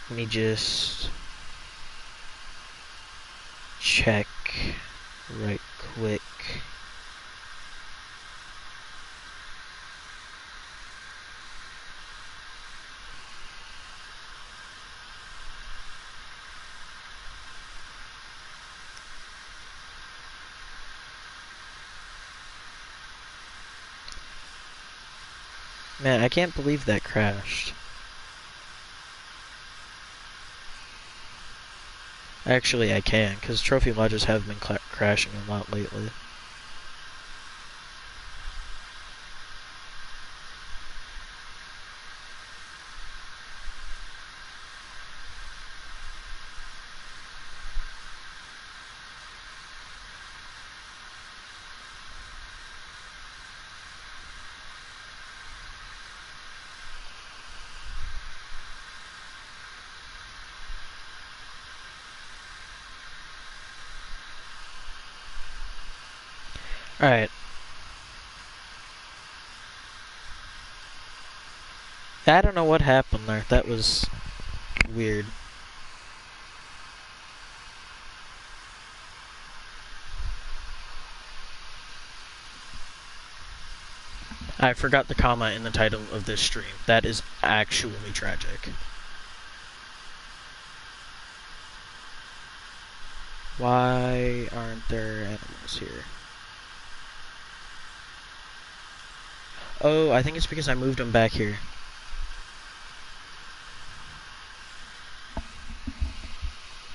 Let me just check right quick. Man, I can't believe that crashed. Actually, I can, because trophy lodges have been crashing a lot lately. Alright. I don't know what happened there. That was weird. I forgot the comma in the title of this stream. That is actually tragic. Why aren't there animals here? Oh, I think it's because I moved them back here.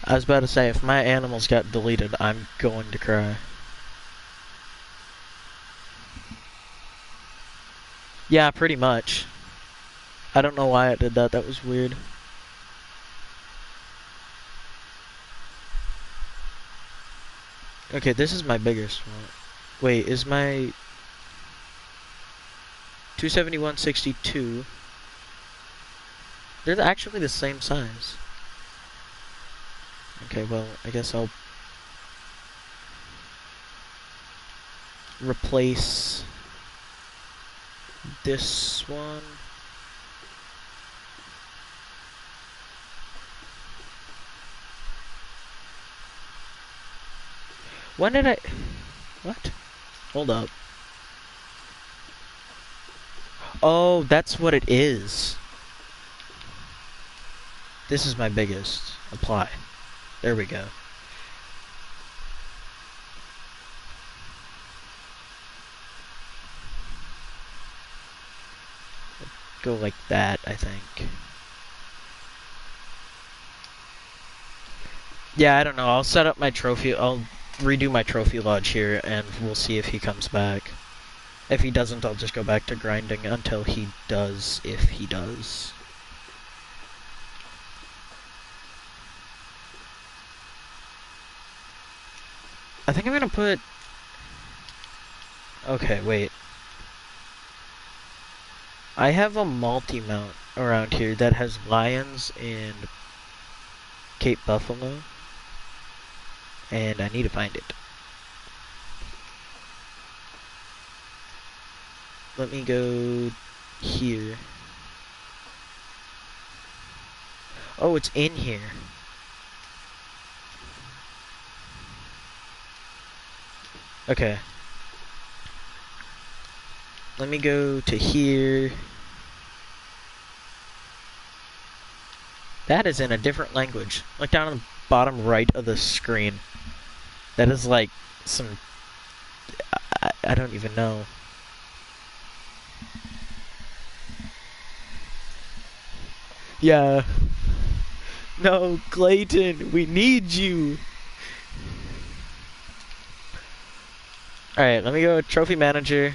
I was about to say, if my animals got deleted, I'm going to cry. Yeah, pretty much. I don't know why it did that. That was weird. Okay, this is my biggest one. Wait, is my 271.62? They're actually the same size. Okay, well, I guess I'll replace this one. When did I... What? Hold up. Oh, that's what it is. This is my biggest. Apply. There we go. Go like that, I think. Yeah, I don't know. I'll set up my trophy. I'll redo my trophy lodge here, and we'll see if he comes back. If he doesn't, I'll just go back to grinding until he does, if he does. I think I'm gonna put... Okay, wait. I have a multi-mount around here that has lions and Cape Buffalo, and I need to find it. Let me go here. Oh, it's in here. Okay. Let me go to here. That is in a different language. Look down on the bottom right of the screen. That is like some... I don't even know. Yeah. No, Clayton, we need you. Alright, let me go with Trophy Manager.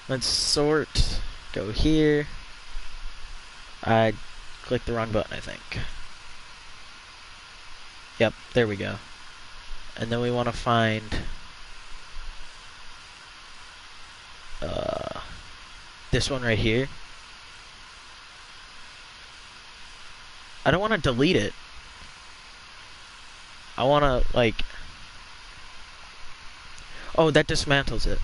Let's sort. Go here. I clicked the wrong button, I think. Yep, there we go. And then we want to find... this one right here. I don't want to delete it. I want to, like... Oh, that dismantles it.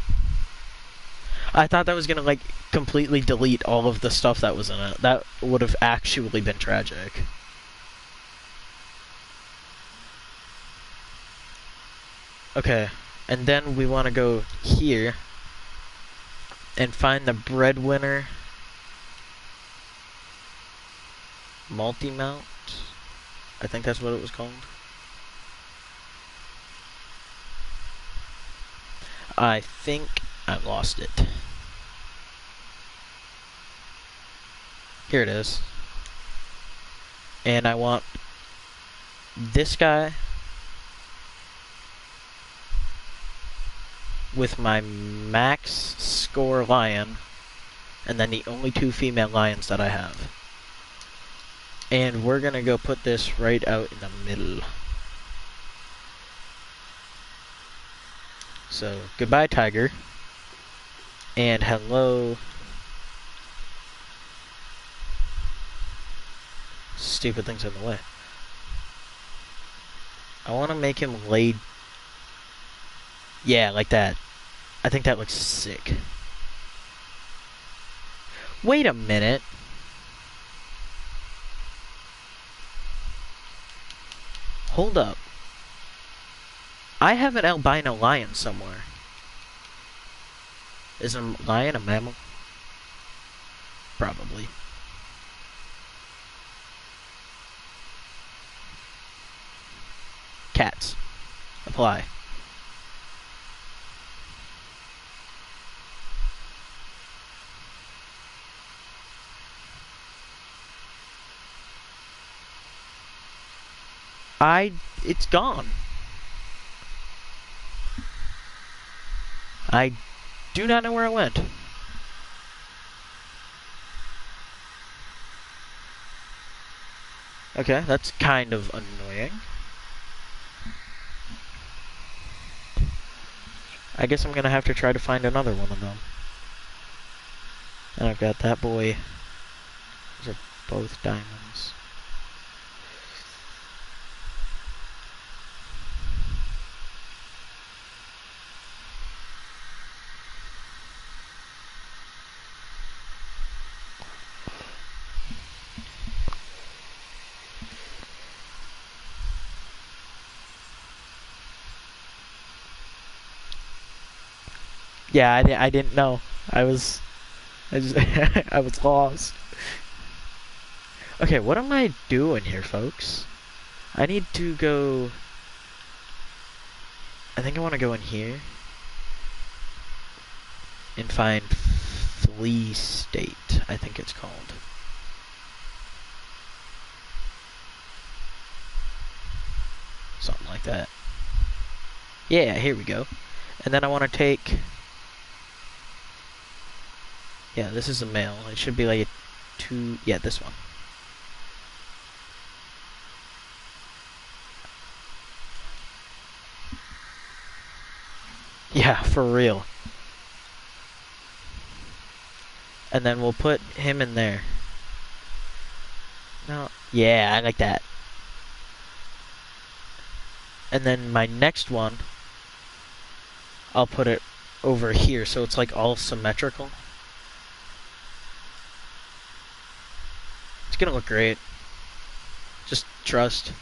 I thought that was gonna, like, completely delete all of the stuff that was in it. That would have actually been tragic. Okay, and then we want to go here and find the breadwinner multi-mount. I think that's what it was called. I think I lost it. Here it is. And I want this guy with my max score lion, and then the only 2 female lions that I have. And we're gonna go put this right out in the middle. So, goodbye, tiger. And hello. Stupid things in the way. I want to make him lay. Yeah, like that. I think that looks sick. Wait a minute. Hold up. I have an albino lion somewhere. Is a lion a mammal? Probably. Cats. Apply. It's gone. I do not know where it went. Okay, that's kind of annoying. I guess I'm gonna have to try to find another one of them. And I've got that boy. Those are both diamonds. Yeah, I didn't know. I just I was lost. Okay, what am I doing here, folks? I need to go. I think I want to go in here and find Flea State, I think it's called. Something like that. Yeah, here we go. And then I want to take. Yeah, this is a male. It should be like a 2. Yeah, this one. Yeah, for real. And then we'll put him in there. No. Yeah, I like that. And then my next one, I'll put it over here so it's like all symmetrical. It's gonna look great. Just trust.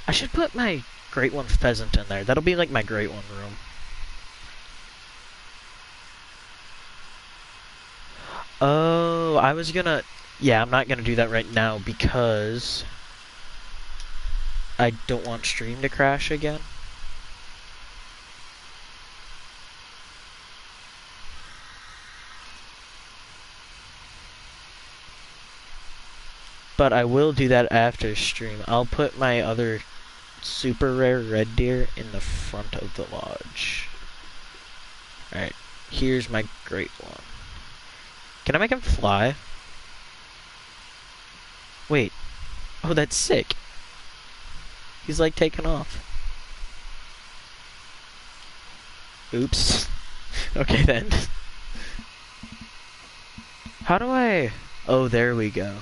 I should put my Great One Pheasant in there. That'll be like my Great One room. Oh, I was gonna. Yeah, I'm not gonna do that right now because I don't want stream to crash again. But I will do that after stream. I'll put my other super rare red deer in the front of the lodge. Alright, here's my Great One. Can I make him fly? Wait. Oh, that's sick. He's like taking off. Oops. Okay then. How do I... Oh, there we go.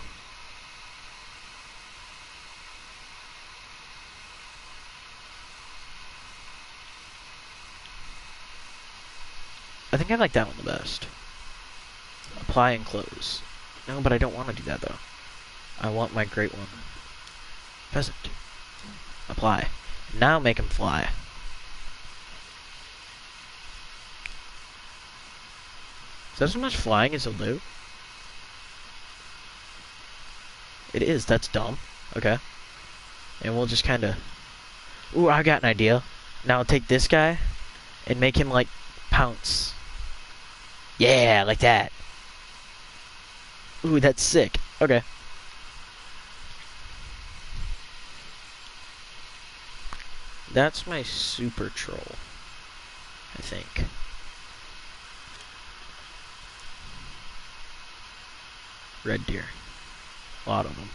I think I like that one the best. Apply and close. No, but I don't want to do that though. I want my great one. Pheasant. Apply. Now make him fly. Is that as much flying as he'll do? It is. That's dumb. Okay. And we'll just kind of... Ooh, I got an idea. Now I'll take this guy and make him, like, pounce. Yeah, like that. Ooh, that's sick. Okay. That's my super troll, I think. Red deer. A lot of them.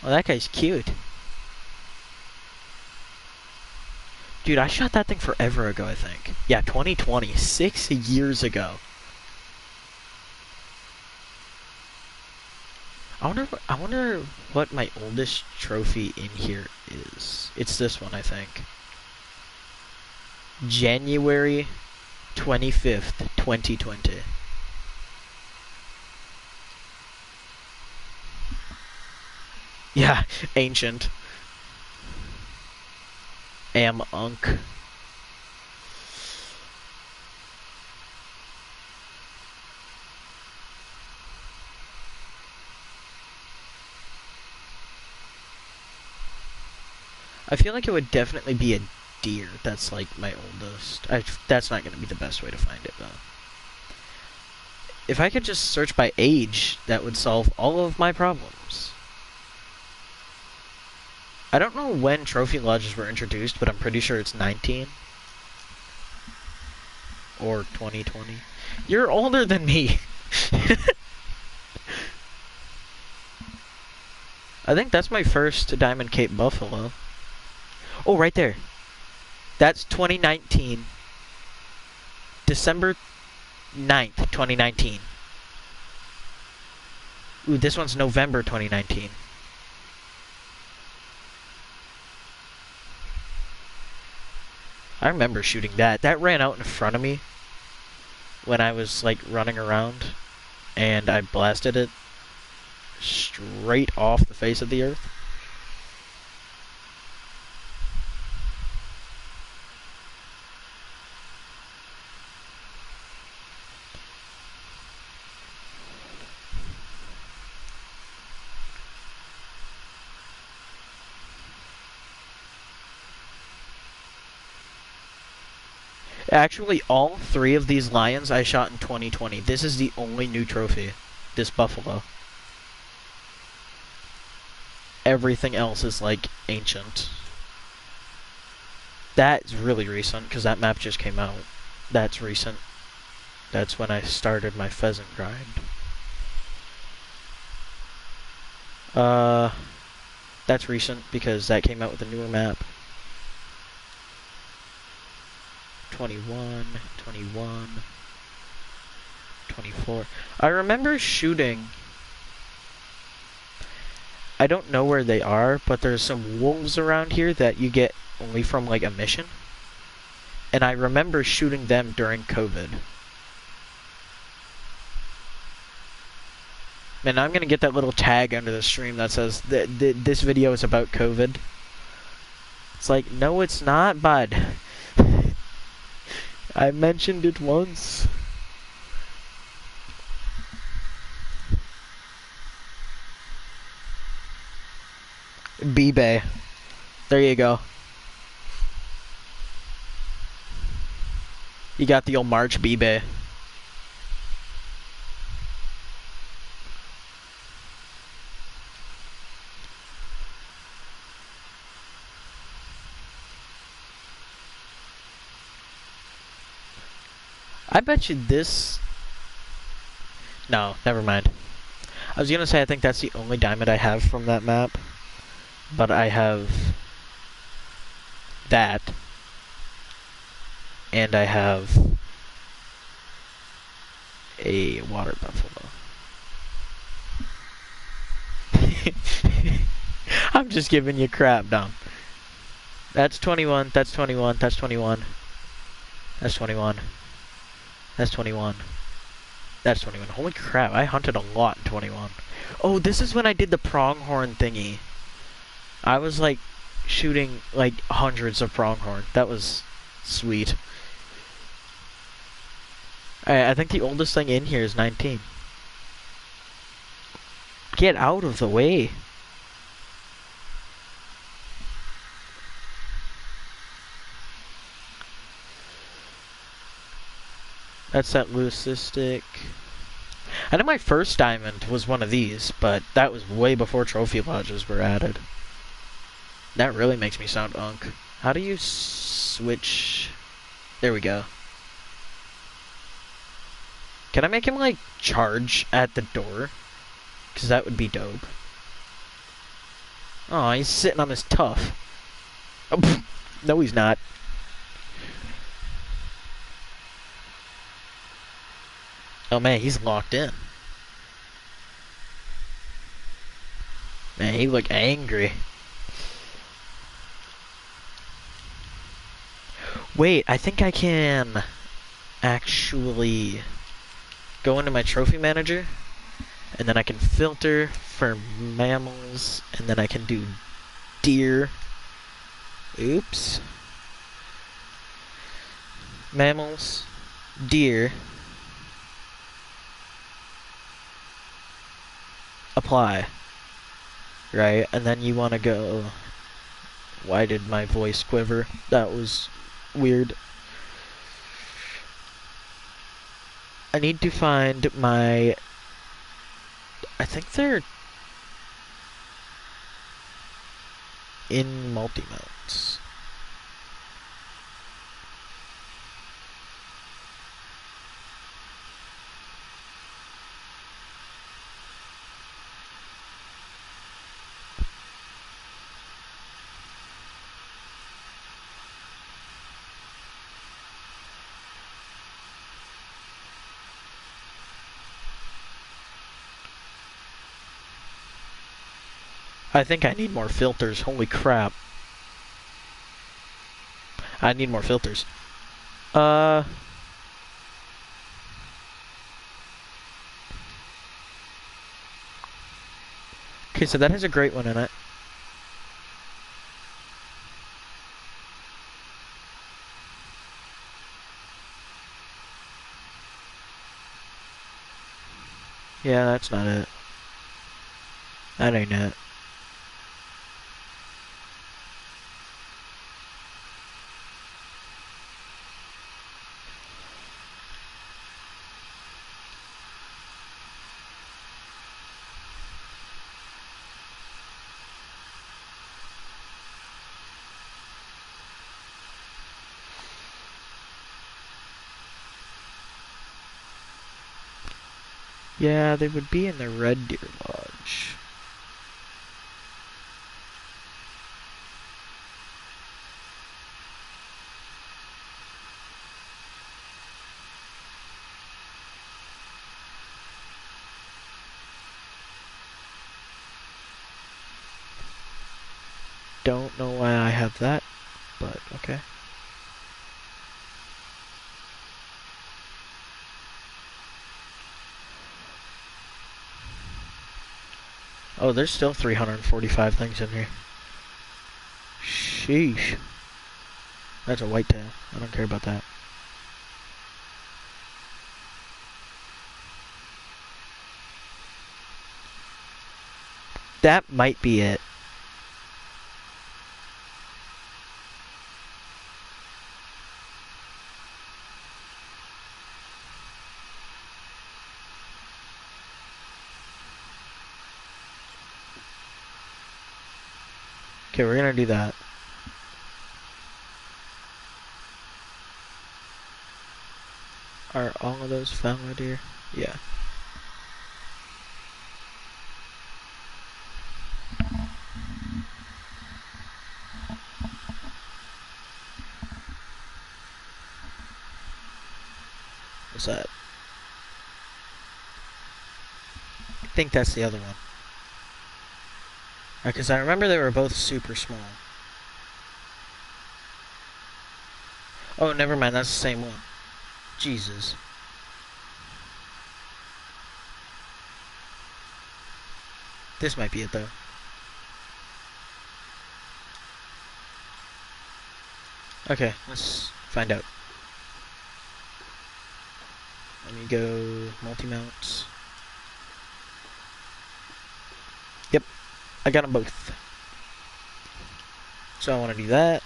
Well, that guy's cute. Dude, I shot that thing forever ago, I think. Yeah, 2020. 6 years ago. I wonder what my oldest trophy in here is. It's this one, I think. January 25th, 2020. Yeah, ancient. Unk. I feel like it would definitely be a deer. That's like my oldest. That's not going to be the best way to find it, though. If I could just search by age, that would solve all of my problems. I don't know when trophy lodges were introduced, but I'm pretty sure it's 19. Or 2020. You're older than me! I think that's my first Diamond Cape Buffalo. Oh, right there. That's 2019. December 9th, 2019. Ooh, this one's November 2019. I remember shooting that. That ran out in front of me when I was, like, running around. And I blasted it straight off the face of the earth. Actually, all 3 of these lions I shot in 2020. This is the only new trophy. This buffalo. Everything else is, like, ancient. That's really recent, because that map just came out. That's recent. That's when I started my pheasant grind. That's recent, because that came out with a newer map. 21, 21, 24. I remember shooting... I don't know where they are, but there's some wolves around here that you get only from, like, a mission. And I remember shooting them during COVID. Man, I'm gonna get that little tag under the stream that says this video is about COVID. It's like, no, it's not, bud. I mentioned it once. B-Bay. There you go. You got the old March B-Bay. I bet you this... No, never mind. I was gonna say I think that's the only diamond I have from that map. But I have that. And I have a water buffalo. I'm just giving you crap, Dom. That's 21, that's 21, that's 21. That's 21. That's 21. That's 21. Holy crap, I hunted a lot in 21. Oh, this is when I did the pronghorn thingy. I was like shooting like hundreds of pronghorn. That was sweet. Alright, I think the oldest thing in here is 19. Get out of the way. That's that leucistic. I know my first diamond was one of these, but that was way before trophy lodges were added. That really makes me sound unk. How do you switch? There we go. Can I make him, like, charge at the door? Because that would be dope. Oh, he's sitting on his tough. Oh, no, he's not. Oh, man, he's locked in. Man, he look angry. Wait, I think I can actually go into my trophy manager, and then I can filter for mammals, and then I can do deer. Oops. Mammals, deer, apply. Right, and then you want to go... Why did my voice quiver? That was weird. I need to find my... I think they're in multi-mounts. I think I need more filters. Holy crap. I need more filters. Okay, so that has a great one in it. Yeah, that's not it. That ain't it. Yeah, they would be in the Red Deer Lodge. Don't know why I have that, but okay. Oh, there's still 345 things in here. Sheesh. That's a whitetail. I don't care about that. That might be it. Okay, we're gonna do that. Are all of those fallow deer? Yeah. What's that? I think that's the other one. Because I remember they were both super small. Oh, never mind, that's the same one. Jesus. This might be it, though. Okay, let's find out. Let me go multi-mounts. Yep, I got them both. So I want to do that.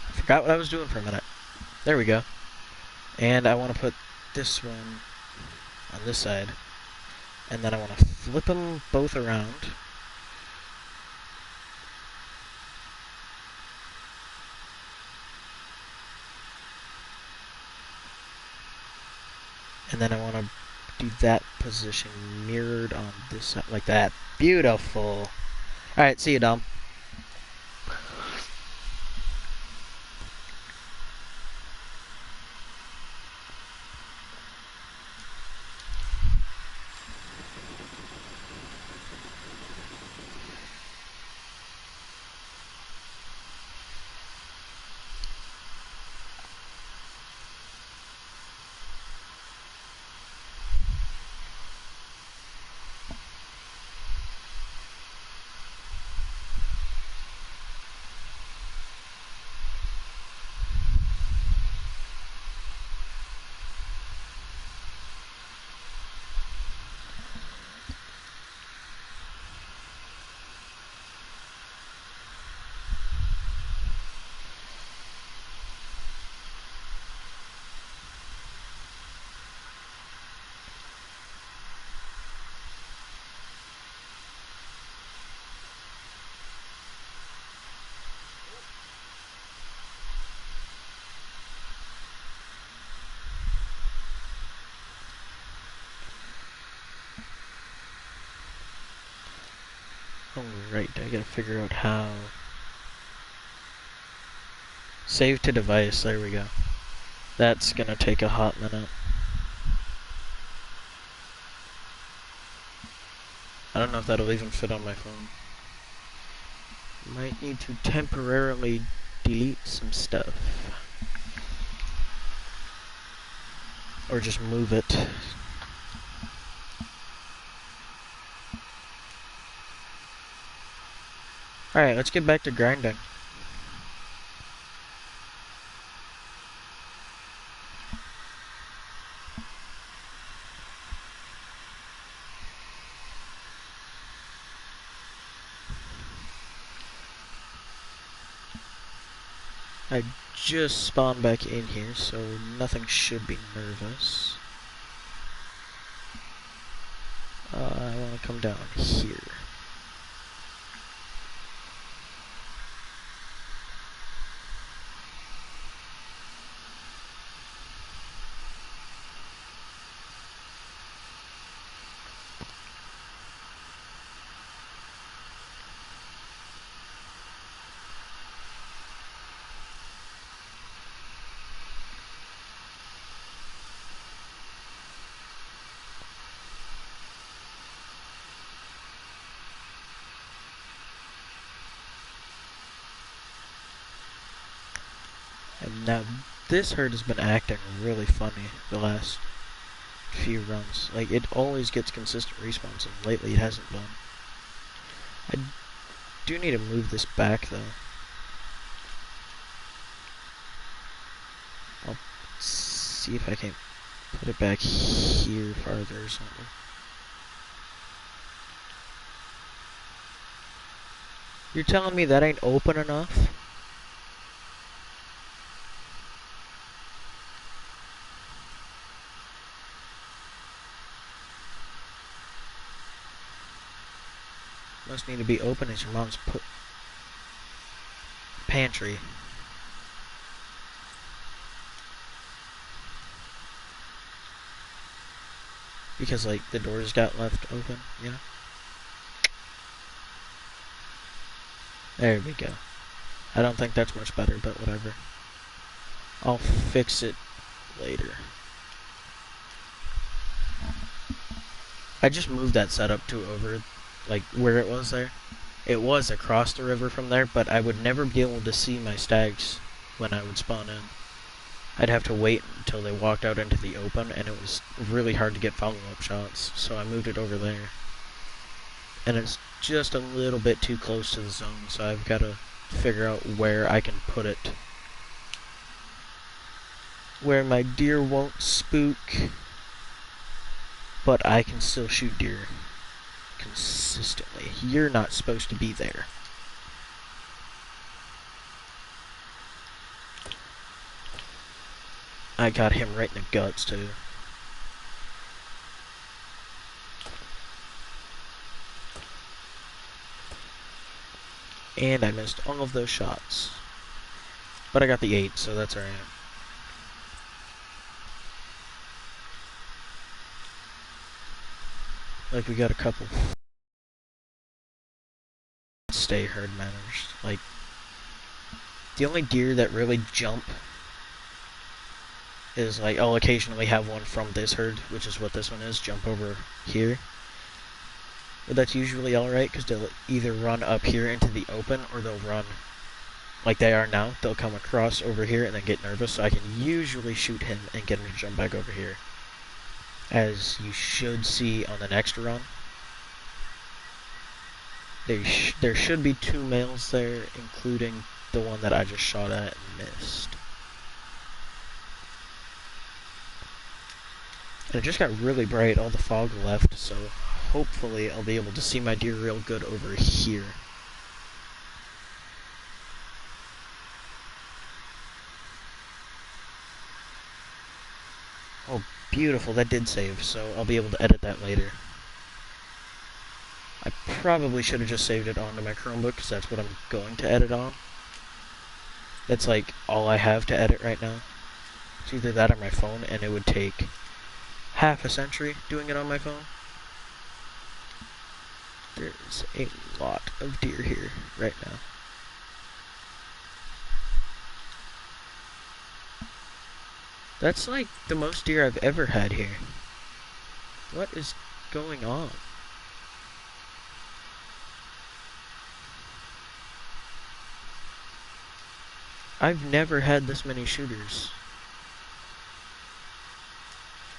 I forgot what I was doing for a minute. There we go. And I want to put this one on this side. And then I want to flip them both around. And then I want to do that position mirrored on this side, like that. Beautiful. Alright, see you, Dom. Alright, I gotta figure out how. Save to device, there we go. That's gonna take a hot minute. I don't know if that'll even fit on my phone. Might need to temporarily delete some stuff. Or just move it. Alright, let's get back to grinding. I just spawned back in here, so nothing should be nervous. I want to come down here. And now this herd has been acting really funny the last few runs. Like, it always gets consistent respawns, and lately it hasn't been. I do need to move this back, though. I'll see if I can put it back here farther or something. You're telling me that ain't open enough? Must need to be open as your mom's pantry. Because, like, the doors got left open, you know? There we go. I don't think that's much better, but whatever. I'll fix it later. I just moved that setup to over, like, where it was there. It was across the river from there, but I would never be able to see my stags when I would spawn in. I'd have to wait until they walked out into the open, and it was really hard to get follow-up shots, so I moved it over there. And it's just a little bit too close to the zone, so I've got to figure out where I can put it. Where my deer won't spook, but I can still shoot deer consistently. You're not supposed to be there. I got him right in the guts, too. And I missed all of those shots. But I got the 8, so that's alright. Like, we got a couple stay herd manners. Like, the only deer that really jump is, like, I'll occasionally have one from this herd, which is what this one is, jump over here. But that's usually alright, because they'll either run up here into the open, or they'll run like they are now. They'll come across over here and then get nervous, so I can usually shoot him and get him to jump back over here. As you should see on the next run. There should be 2 males there, including the one that I just shot at and missed. And it just got really bright, all the fog left, so hopefully I'll be able to see my deer real good over here. Oh, beautiful, that did save, so I'll be able to edit that later. I probably should have just saved it onto my Chromebook, because that's what I'm going to edit on. That's like all I have to edit right now. It's either that or my phone, and it would take half a century doing it on my phone. There's a lot of deer here right now. That's like the most deer I've ever had here. What is going on? I've never had this many shooters.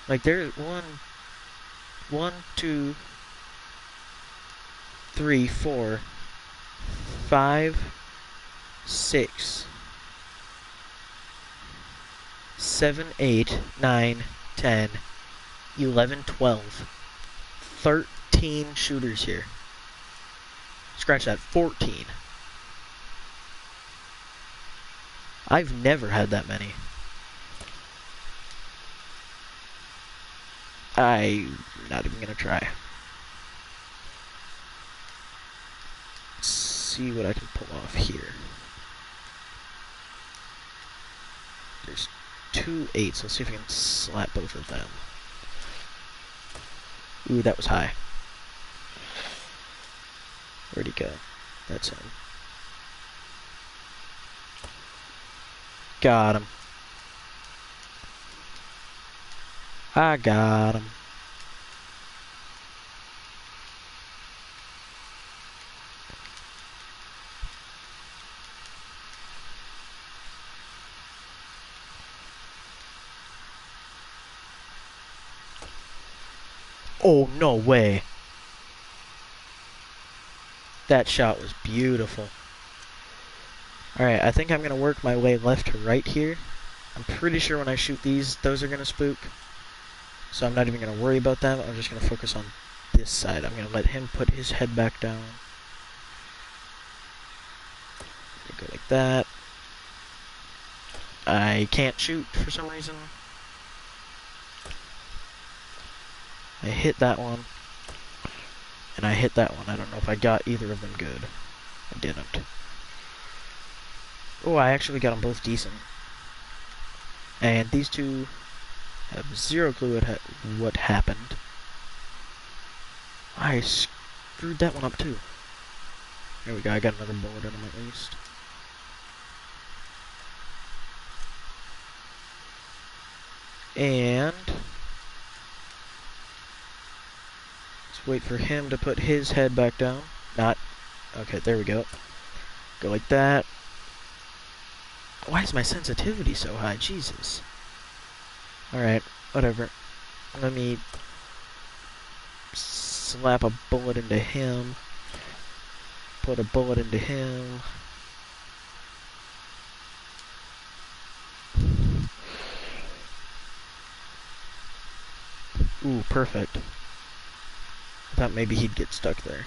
Like, there's 1, 2, 3, 4, 5, 6, 7, 8, 9, 10, 11, 12, 13 shooters here. Scratch that, 14. I've never had that many. I'm not even gonna try. Let's see what I can pull off here. There's 2 8s. Let's see if I can slap both of them. Ooh, that was high. Where'd he go? That's him. Got him. I got him. Oh, no way. That shot was beautiful. Alright, I think I'm going to work my way left to right here. I'm pretty sure when I shoot these, those are going to spook. So I'm not even going to worry about them. I'm just going to focus on this side. I'm going to let him put his head back down. Go like that. I can't shoot for some reason. I hit that one. And I hit that one. I don't know if I got either of them good. I didn't. Oh, I actually got them both decent. And these two have zero clue what happened. I screwed that one up too. There we go, I got another bullet in him at least. And let's wait for him to put his head back down. Not. Okay, there we go. Go like that. Why is my sensitivity so high? Jesus. Alright, whatever. Let me slap a bullet into him. Put a bullet into him. Ooh, perfect. I thought maybe he'd get stuck there.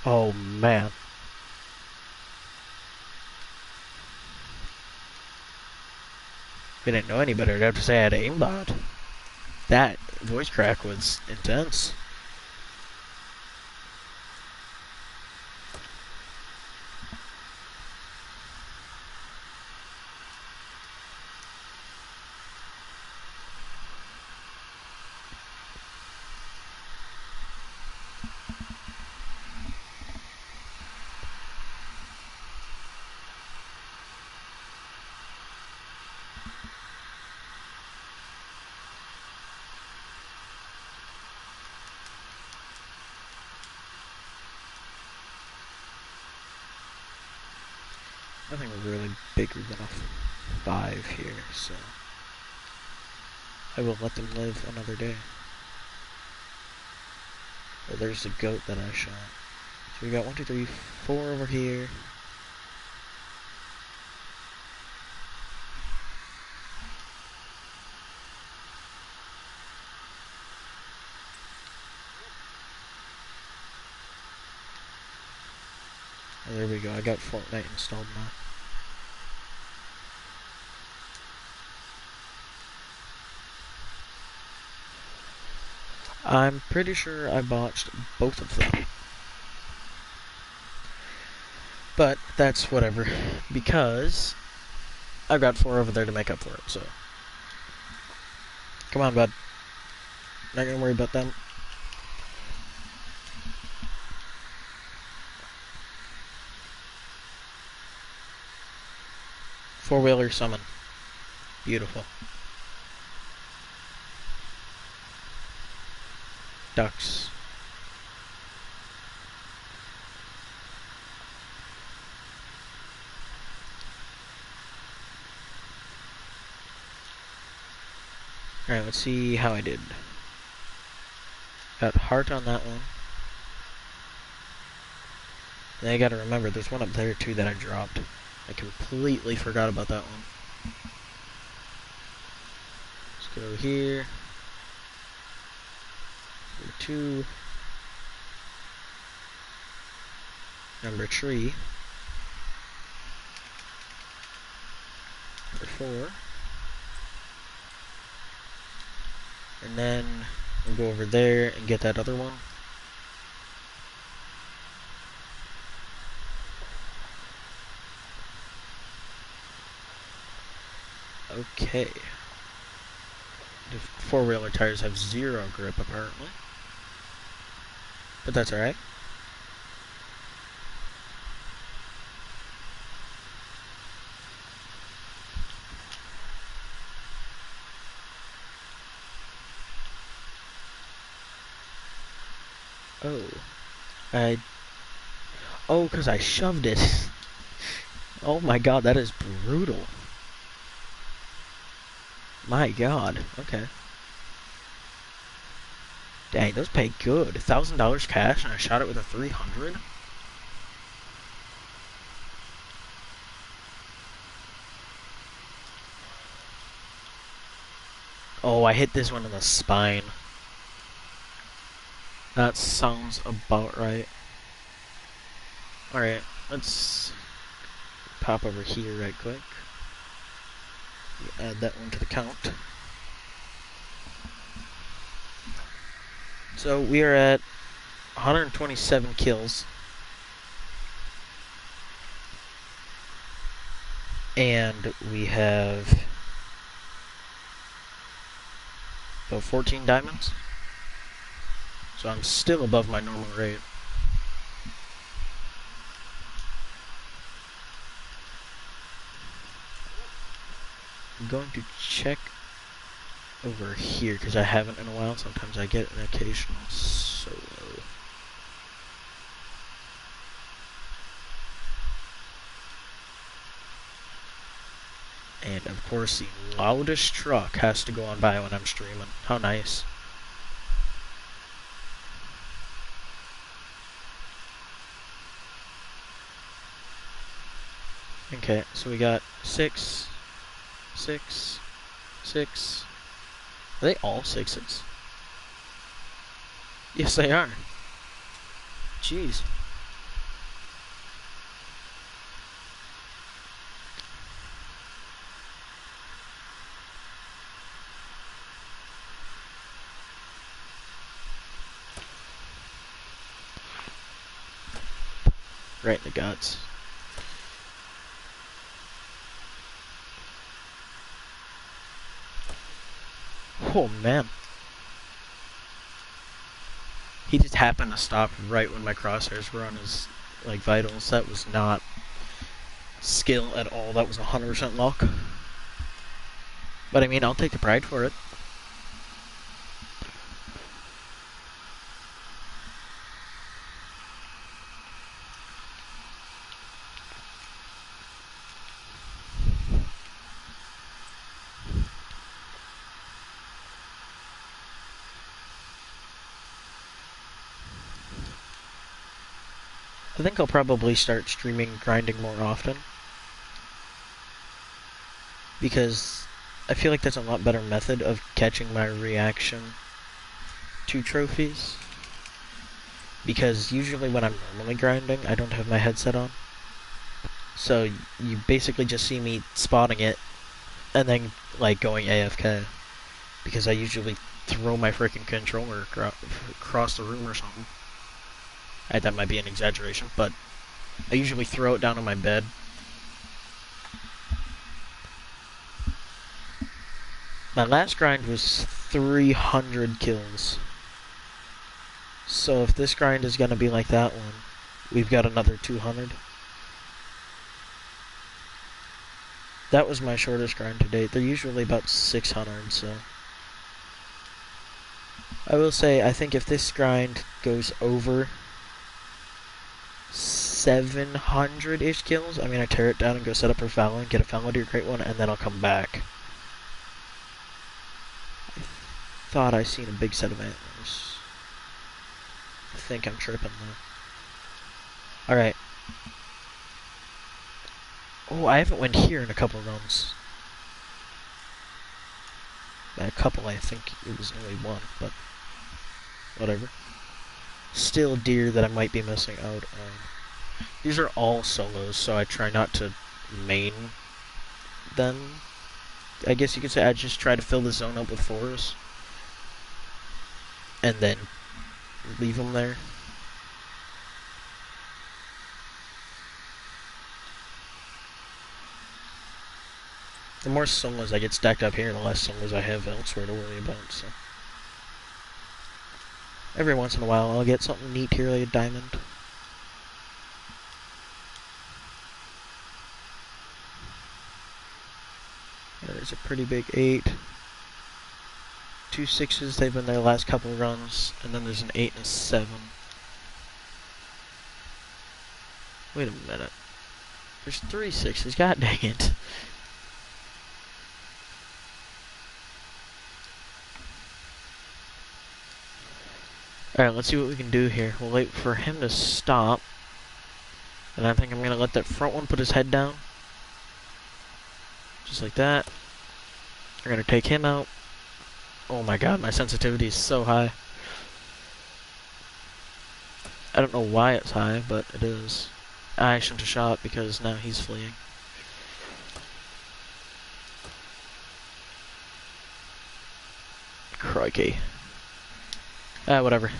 Oh, man. If I didn't know any better, I'd have to say I had aimbot. That voice crack was intense. Nothing really bigger than a 5 here, so I will let them live another day. Oh, there's the goat that I shot. So we got 1, 2, 3, 4 over here. Oh, there we go. I got Fortnite installed now. I'm pretty sure I botched both of them. But that's whatever, because I've got 4 over there to make up for it, so. Come on, bud. Not gonna worry about them. Four-wheeler summon. Beautiful. Ducks. Alright, let's see how I did. Got heart on that one. Then I gotta remember, there's one up there too that I dropped. I completely forgot about that one. Let's go here. Number 2. Number 3. Number 4. And then we'll go over there and get that other one. Okay. The four-wheeler tires have 0 grip, apparently. But that's alright. Oh. Oh, because I shoved it. Oh my god, that is brutal. My god. Okay. Dang, those pay good. $1,000 cash and I shot it with a 300? Oh, I hit this one in the spine. That sounds about right. Alright, let's pop over here right quick. Add that one to the count. So we are at 127 kills. And we have about 14 diamonds. So I'm still above my normal rate. going to check over here because I haven't in a while. Sometimes I get an occasional solo. And of course, the loudest truck has to go on by when I'm streaming. How nice. Okay, so we got 6, 6, 6. Are they all 6s? Yes, they are. Jeez. Right in the guts. Oh man. He just happened to stop right when my crosshairs were on his like vitals. That was not skill at all. That was 100% luck. But I mean, I'll take the pride for it. I think I'll probably start streaming grinding more often. Because I feel like that's a lot better method of catching my reaction to trophies. Because usually when I'm normally grinding, I don't have my headset on. So you basically just see me spotting it and then like going AFK. Because I usually throw my freaking controller across the room or something. That might be an exaggeration, but I usually throw it down on my bed. My last grind was 300 kills. So if this grind is going to be like that one, we've got another 200. That was my shortest grind to date. They're usually about 600, so... I will say, I think if this grind goes over 700-ish kills, I'm going to tear it down and go set up for Fallow and get a Fallow Deer Great One, and then I'll come back. I thought I seen a big set of antlers. I think I'm tripping though. Alright. Oh, I haven't went here in a couple runs. By a couple, I think it was only one, but whatever. Still deer that I might be missing out on. These are all solos, so I try not to main them. I guess you could say I just try to fill the zone up with fours. And then leave them there. The more solos I get stacked up here, the less solos I have elsewhere to worry about, so. Every once in a while, I'll get something neat here, like a diamond. There's a pretty big 8. 2 6s, they've been their last couple runs, and then there's an 8 and a 7. Wait a minute. There's 3 6s, god dang it. Alright, let's see what we can do here. We'll wait for him to stop. And I think I'm going to let that front one put his head down. Just like that. We're going to take him out. Oh my god, my sensitivity is so high. I don't know why it's high, but it is. I shouldn't have shot because now he's fleeing. Crikey. Whatever.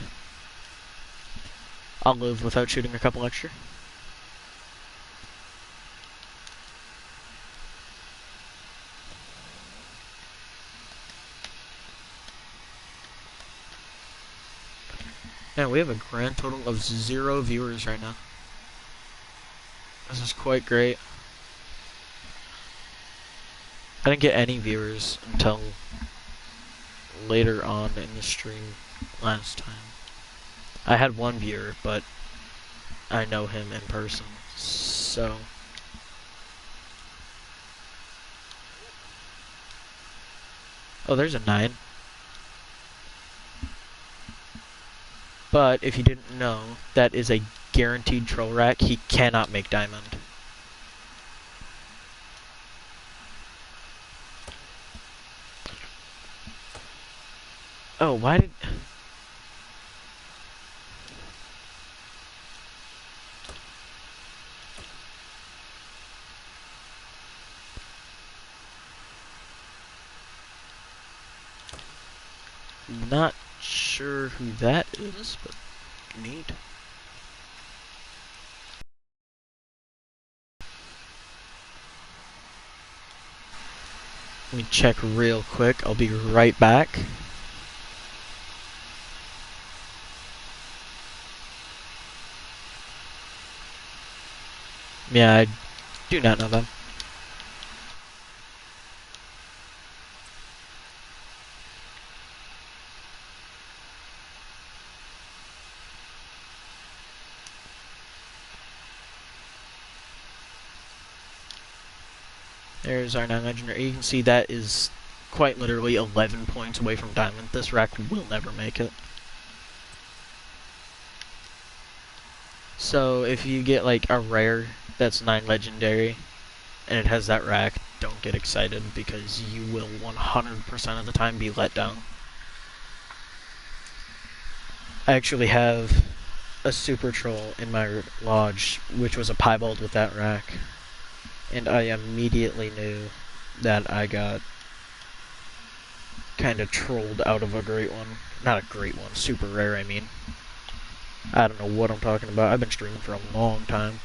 I'll live without shooting a couple extra. Yeah, we have a grand total of 0 viewers right now. This is quite great. I didn't get any viewers until later on in the stream last time. I had one viewer, but I know him in person, so... Oh, there's a 9. But if you didn't know, that is a guaranteed troll rack. He cannot make diamond. Oh, why did... Not sure who that is, but neat. Let me check real quick. I'll be right back. Yeah, I do not know them. There's our 9 legendary. You can see that is quite literally 11 points away from diamond. This rack will never make it. So if you get like a rare that's 9 legendary and it has that rack, don't get excited because you will 100% of the time be let down. I actually have a super troll in my lodge which was a piebald with that rack, and I immediately knew that I got kind of trolled out of a great one. Not a great one, super rare I mean. I don't know what I'm talking about. I've been streaming for a long time.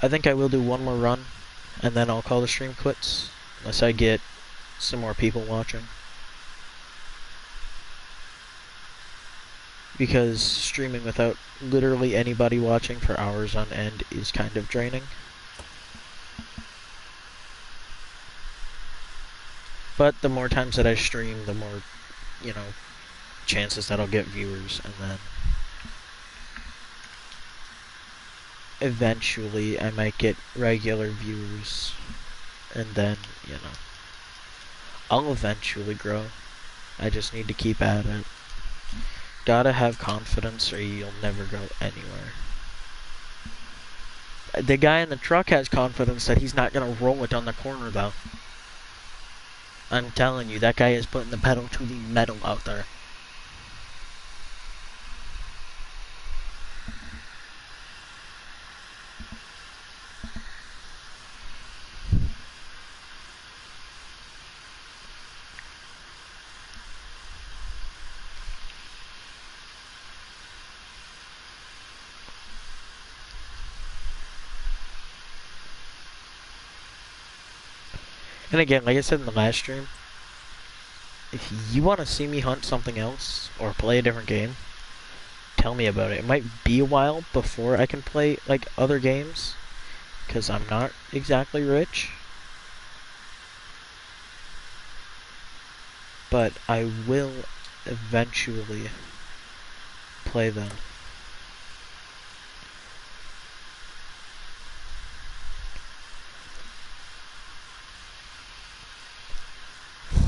I think I will do one more run, and then I'll call the stream quits, unless I get some more people watching. Because streaming without literally anybody watching for hours on end is kind of draining. But the more times that I stream, the more, you know, chances that I'll get viewers, and then eventually I might get regular viewers, and then, you know, I'll eventually grow. I just need to keep at it. Gotta have confidence or you'll never go anywhere. The guy in the truck has confidence that he's not gonna roll it on the corner though. I'm telling you, that guy is putting the pedal to the metal out there. And again, like I said in the last stream, if you want to see me hunt something else or play a different game, tell me about it. It might be a while before I can play like other games, because I'm not exactly rich. But I will eventually play them.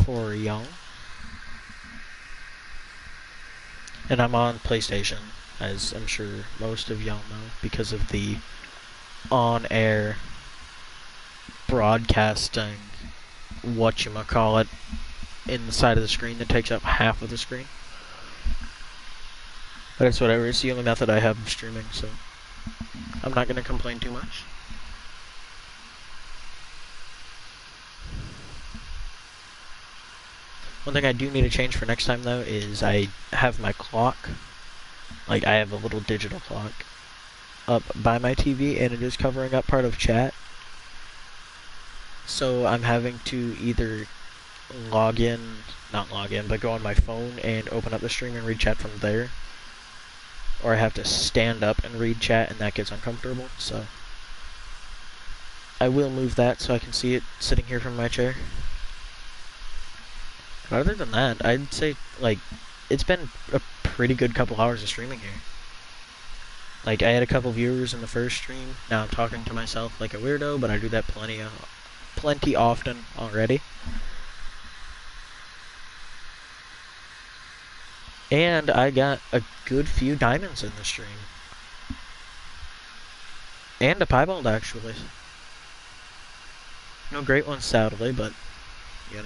For y'all. And I'm on PlayStation, as I'm sure most of y'all know, because of the on-air broadcasting whatchamacallit in the side of the screen that takes up half of the screen. But it's whatever, it's the only method I have of streaming, so I'm not gonna complain too much. One thing I do need to change for next time though is I have my clock, like I have a little digital clock up by my TV and it is covering up part of chat. So I'm having to either not log in, but go on my phone and open up the stream and read chat from there. Or I have to stand up and read chat and that gets uncomfortable, so I will move that so I can see it sitting here from my chair. But other than that, I'd say, like, it's been a pretty good couple hours of streaming here. Like, I had a couple viewers in the first stream. Now I'm talking to myself like a weirdo, but I do that plenty often already. And I got a good few diamonds in the stream. And a piebald, actually. No great ones, sadly, but, you know.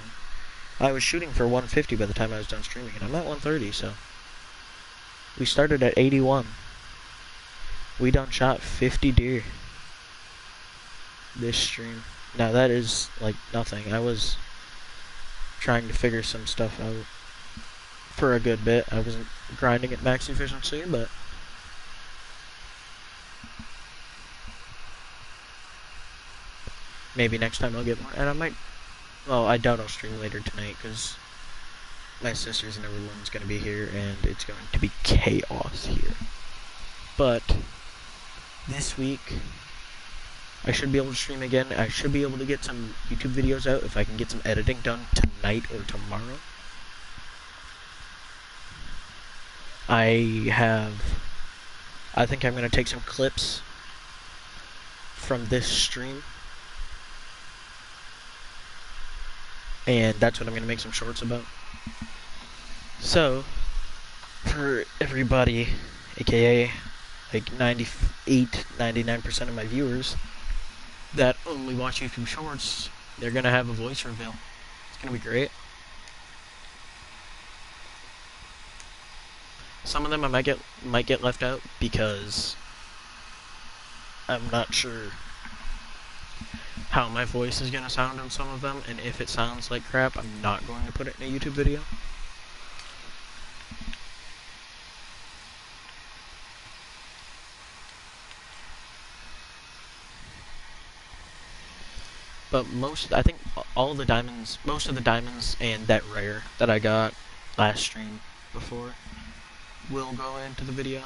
I was shooting for 150 by the time I was done streaming, and I'm at 130, so. We started at 81. We done shot 50 deer this stream. Now that is, like, nothing. I was trying to figure some stuff out for a good bit. I wasn't grinding at max efficiency, but maybe next time I'll get more. And I might, well, I doubt I'll stream later tonight because my sisters and everyone's going to be here and it's going to be chaos here. But this week I should be able to stream again. I should be able to get some YouTube videos out if I can get some editing done tonight or tomorrow. I think I'm going to take some clips from this stream, and that's what I'm going to make some shorts about. So, for everybody, aka like 98-99% of my viewers that only watch YouTube shorts, they're going to have a voice reveal. It's going to be great. Some of them I might get left out because I'm not sure how my voice is gonna sound on some of them, and if it sounds like crap, I'm not going to put it in a YouTube video. But I think all the diamonds, most of the diamonds and that rare that I got last stream before will go into the video.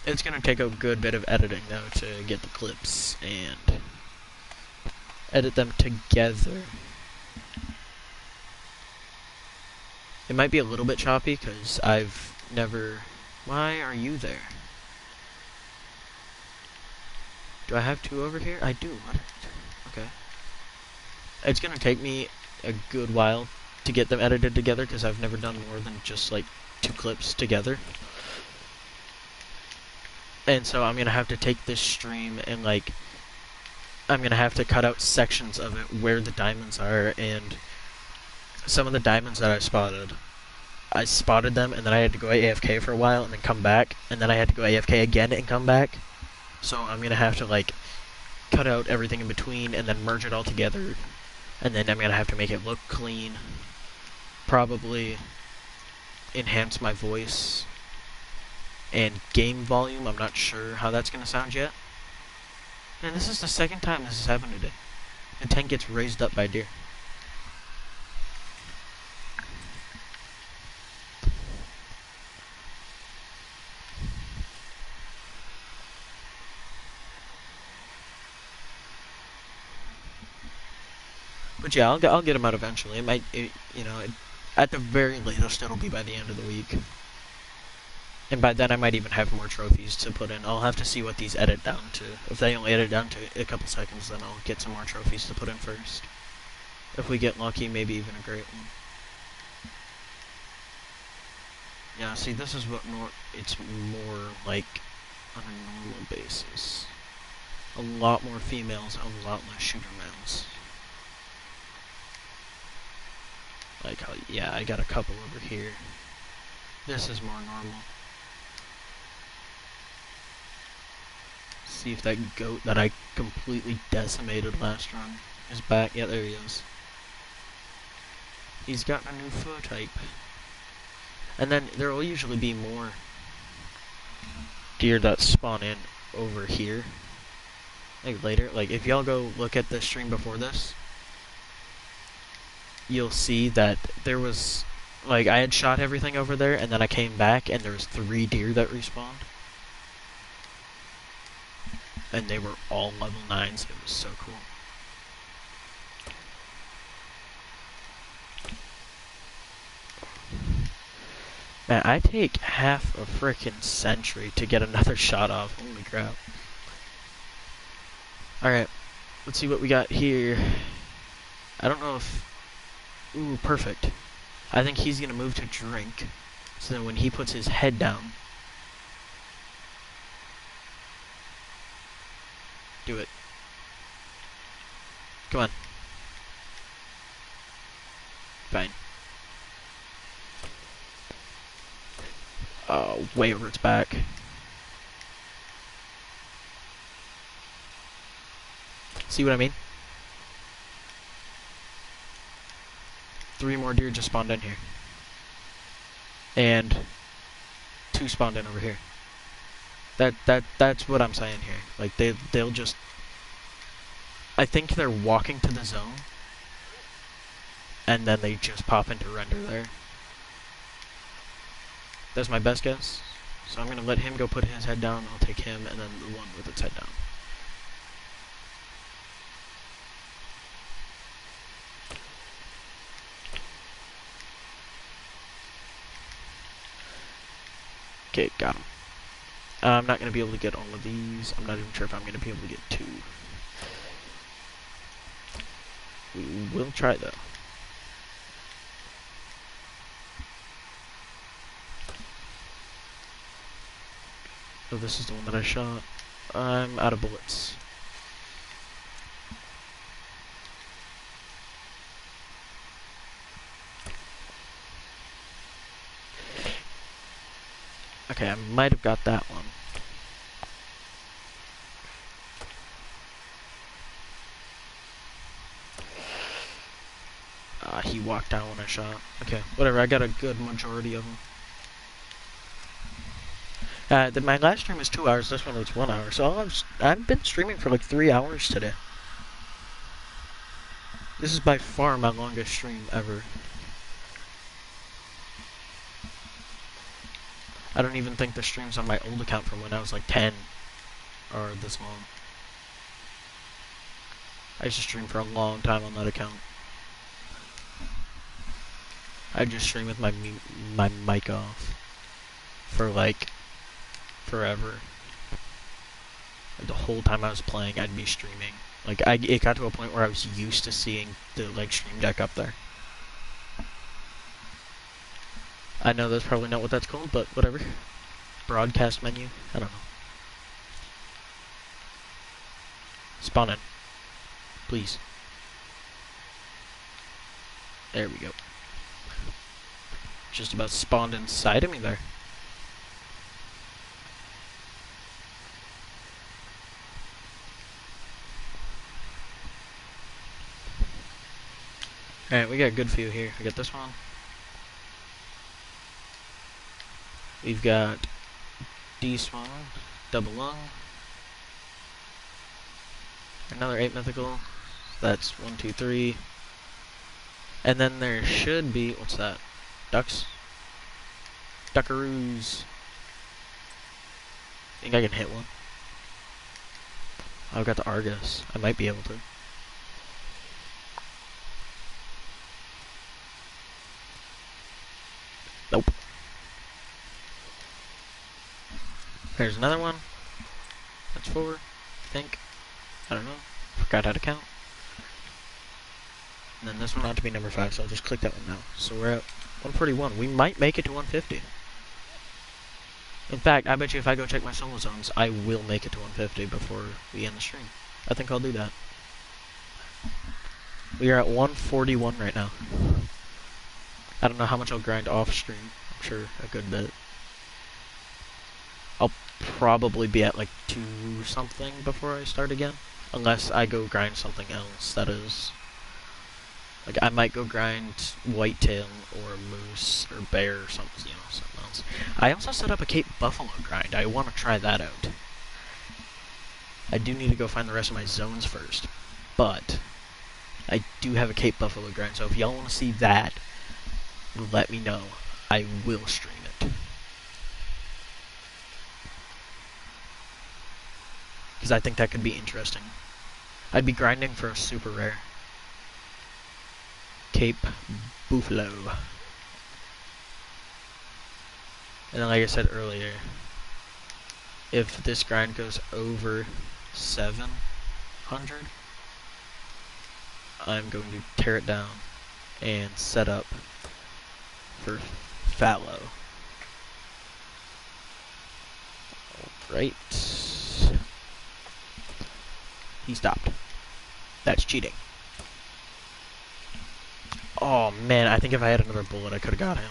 It's gonna take a good bit of editing though to get the clips and edit them together. It might be a little bit choppy because I've never... Why are you there? Do I have two over here? I do. Okay. It's gonna take me a good while to get them edited together because I've never done more than just like 2 clips together. And so I'm gonna have to take this stream and like I'm gonna have to cut out sections of it where the diamonds are, and some of the diamonds that I spotted them and then I had to go AFK for a while and then come back, and then I had to go AFK again and come back. So I'm gonna have to like cut out everything in between and then merge it all together, and then I'm gonna have to make it look clean, probably enhance my voice and game volume. I'm not sure how that's gonna sound yet. And this is the second time this has happened today. The tank gets raised up by deer. But yeah, I'll get them out eventually. It might, you know, at the very latest, it'll be by the end of the week. And by then, I might even have more trophies to put in. I'll have to see what these edit down to. If they only edit down to a couple seconds, then I'll get some more trophies to put in first. If we get lucky, maybe even a great one. Yeah, see, this is what it's more like on a normal basis. A lot more females, a lot less shooter males. Like, yeah, I got a couple over here. This is more normal. See if that goat that I completely decimated last run is back. Yeah, there he is. He's got a new fur type. And then there will usually be more deer that spawn in over here. Like later. Like if y'all go look at the stream before this, you'll see that there was, like, I had shot everything over there, and then I came back, and there was 3 deer that respawned. and they were all level 9s. It was so cool. Man, I take half a frickin' century to get another shot off. Holy crap. Alright, let's see what we got here. I don't know if... Ooh, perfect. I think he's gonna move to drink. So then when he puts his head down... Do it. Come on. Fine. Way over its back. See what I mean? 3 more deer just spawned in here. And 2 spawned in over here. That's what I'm saying here. Like they'll just... I think they're walking to the zone. And then they just pop into render there. That's my best guess. So I'm gonna let him go put his head down. I'll take him and then the one with its head down. Okay, got him. I'm not going to be able to get all of these. I'm not even sure if I'm going to be able to get 2. We will try, though. Oh, this is the one that I shot. I'm out of bullets. Okay, I might have got that one. He walked out when I shot. Okay, whatever, I got a good majority of them. My last stream was 2 hours, this one was 1 hour, so I've been streaming for like 3 hours today. This is by far my longest stream ever. I don't even think the streams on my old account from when I was like 10 are this long. I used to stream for a long time on that account. I just stream with my mic off for like forever. Like, the whole time I was playing, I'd be streaming. Like it got to a point where I was used to seeing the like stream deck up there. I know that's probably not what that's called, but whatever. Broadcast menu? I don't know. Spawn in. Please. There we go. Just about spawned inside of me there. Alright, we got a good few here. We got this one. We've got D-Spawn, Double Lung, another 8 mythical, that's 1, 2, 3, and then there should be, what's that, ducks? Duckaroos. Think I can hit one? I've got the Argus, I might be able to. Nope. There's another one. That's 4, I think. I don't know. Forgot how to count. And then this one ought to be number 5, so I'll just click that one now. So we're at 141. We might make it to 150. In fact, I bet you if I go check my solo zones, I will make it to 150 before we end the stream. I think I'll do that. We are at 141 right now. I don't know how much I'll grind off stream. I'm sure a good bit. I'll probably be at like 2 something before I start again. Unless I go grind something else, that is. Like, I might go grind whitetail, or moose, or bear, or something, you know, something else. I also set up a Cape Buffalo grind. I want to try that out. I do need to go find the rest of my zones first. But, I do have a Cape Buffalo grind, so if y'all want to see that, let me know. I will stream it. because I think that could be interesting. I'd be grinding for a super rare. Cape Buffalo. And then, like I said earlier, if this grind goes over 700, I'm going to tear it down and set up for fallow. Right. He stopped. That's cheating. Oh man, I think if I had another bullet I could have got him.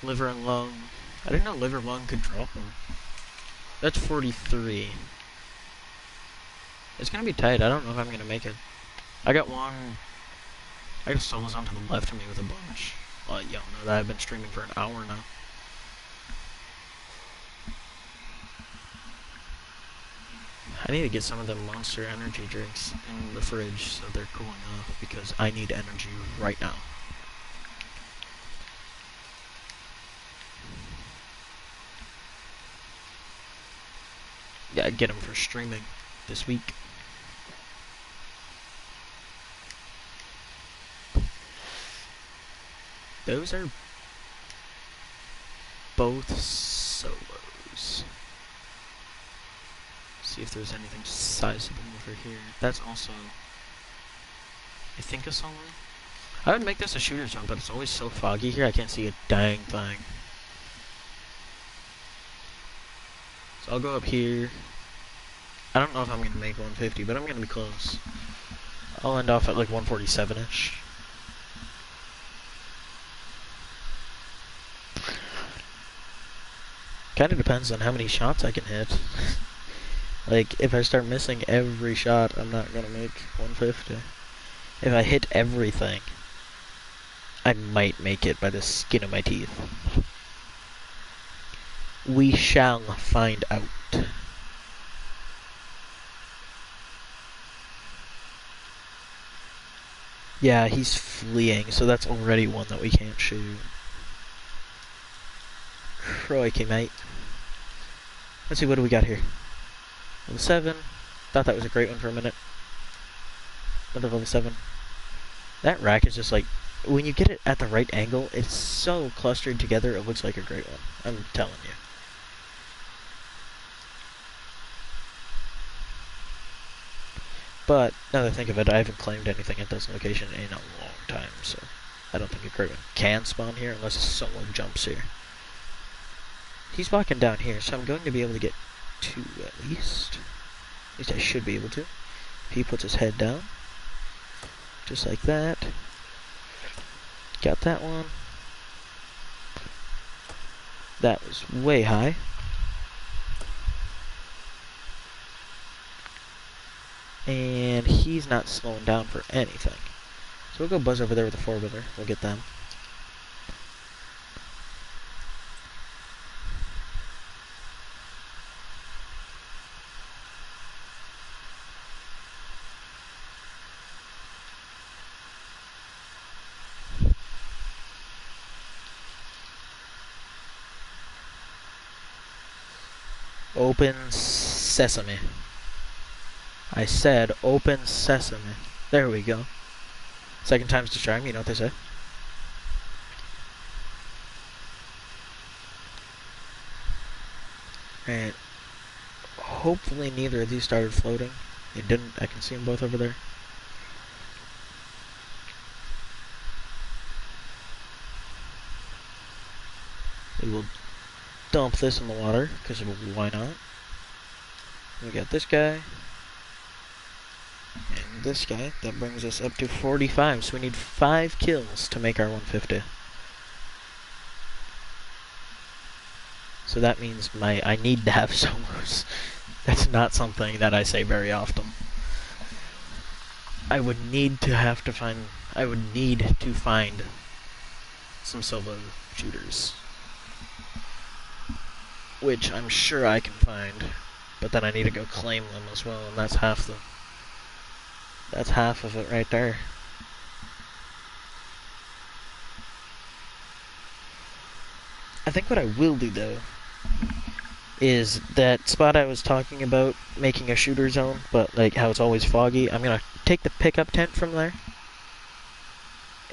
Liver and lung. I didn't know liver and lung could drop them. That's 43. It's gonna be tight. I don't know if I'm gonna make it. I got solos onto the left of me with a bunch. Well, y'all know that I've been streaming for an hour now. I need to get some of the Monster energy drinks in the fridge so they're cooling off because I need energy right now. Yeah, get them for streaming this week. Those are both solos. See if there's anything sizable over here. That's also, I think, a solo. I would make this a shooter zone, but it's always so foggy here I can't see a dang thing. So I'll go up here. I don't know if I'm going to make 150, but I'm going to be close. I'll end off at like 147-ish. Kind of depends on how many shots I can hit. Like, if I start missing every shot, I'm not going to make 150. If I hit everything, I might make it by the skin of my teeth. We shall find out. Yeah, he's fleeing, so that's already one that we can't shoot. Crikey, mate. Let's see, what do we got here? Level 7. Thought that was a great one for a minute. Another level 7. That rack is just like, when you get it at the right angle, it's so clustered together, it looks like a great one. I'm telling you. But, now that I think of it, I haven't claimed anything at this location in a long time, so I don't think a great one can spawn here unless someone jumps here. He's walking down here, so I'm going to be able to get 2 at least. At least I should be able to. If he puts his head down. Just like that. Got that one. That was way high. And he's not slowing down for anything. So we'll go buzz over there with the 4-wheeler. We'll get them. Open sesame. I said open sesame. There we go. Second time's the charm, you know what they say. And hopefully neither of these started floating. They didn't. I can see them both over there. We will dump this in the water, because why not? We got this guy. And this guy. That brings us up to 45. So we need 5 kills to make our 150. So that means I need to have solos. That's not something that I say very often. I would need to find some solo shooters. Which I'm sure I can find. But then I need to go claim them as well, and that's half of it right there. I think what I will do, though, is that spot I was talking about, making a shooter zone, but like how it's always foggy, I'm gonna take the pickup tent from there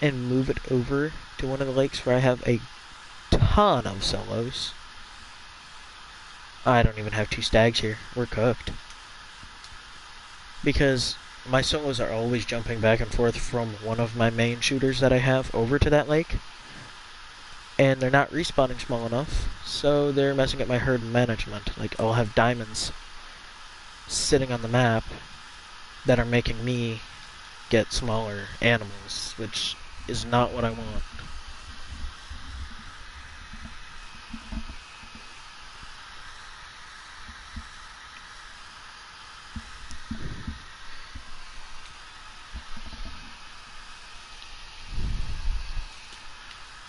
and move it over to one of the lakes where I have a ton of solos. I don't even have 2 stags here. We're cooked. Because my solos are always jumping back and forth from one of my main shooters that I have over to that lake. And they're not respawning small enough, so they're messing up my herd management. Like, I'll have diamonds sitting on the map that are making me get smaller animals, which is not what I want.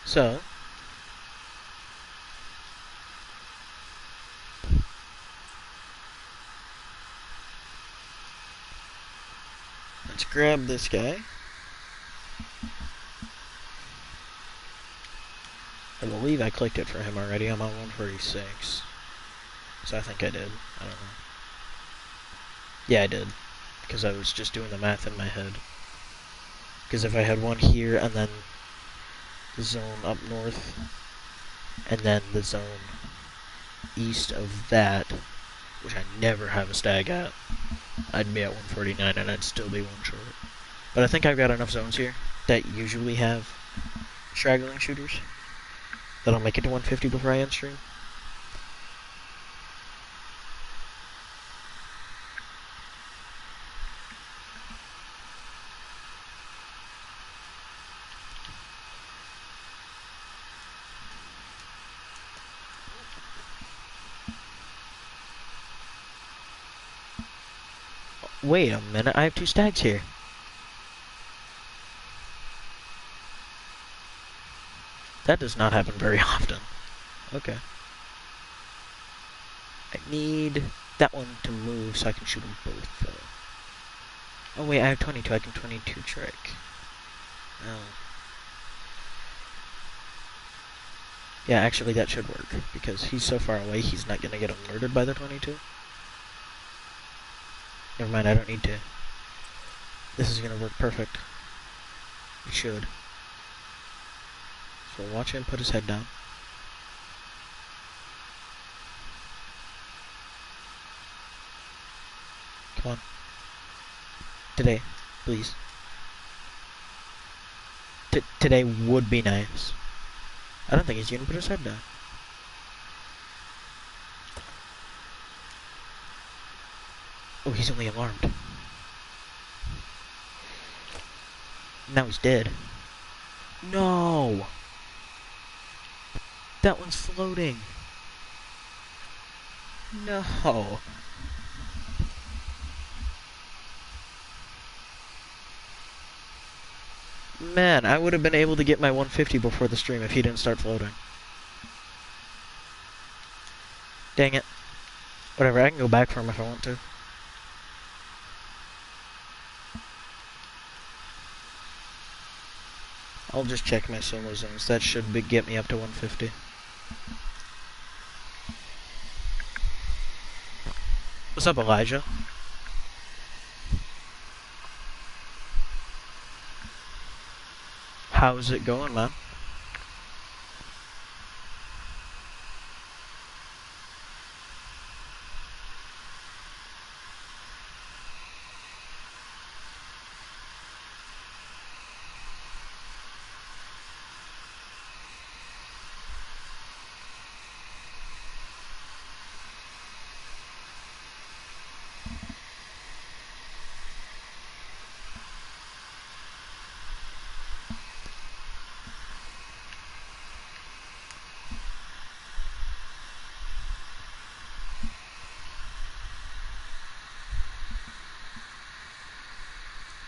So, let's grab this guy. I believe I clicked it for him already. I'm on 146. So I think I did. I don't know. Yeah, I did. Because I was just doing the math in my head. Because if I had one here and then the zone up north and then the zone east of that, which I never have a stag at, I'd be at 149 and I'd still be one short. But I think I've got enough zones here that usually have straggling shooters that I'll make it to 150 before I end stream. Wait a minute, I have 2 stags here. That does not happen very often. Okay. I need that one to move so I can shoot them both, though. Oh wait, I have 22, I can 22 trick. Oh. Yeah, actually that should work, because he's so far away he's not gonna get alerted by the 22. Never mind, I don't need to. This is gonna work perfect. It should. So watch him put his head down. Come on. Today, please. Today would be nice. I don't think he's gonna put his head down. Oh, he's only alarmed. Now he's dead. No! That one's floating. No. Man, I would have been able to get my 150 before the stream if he didn't start floating. Dang it. Whatever, I can go back for him if I want to. I'll just check my solo zones. That should get me up to 150. What's up, Elijah? How's it going, man?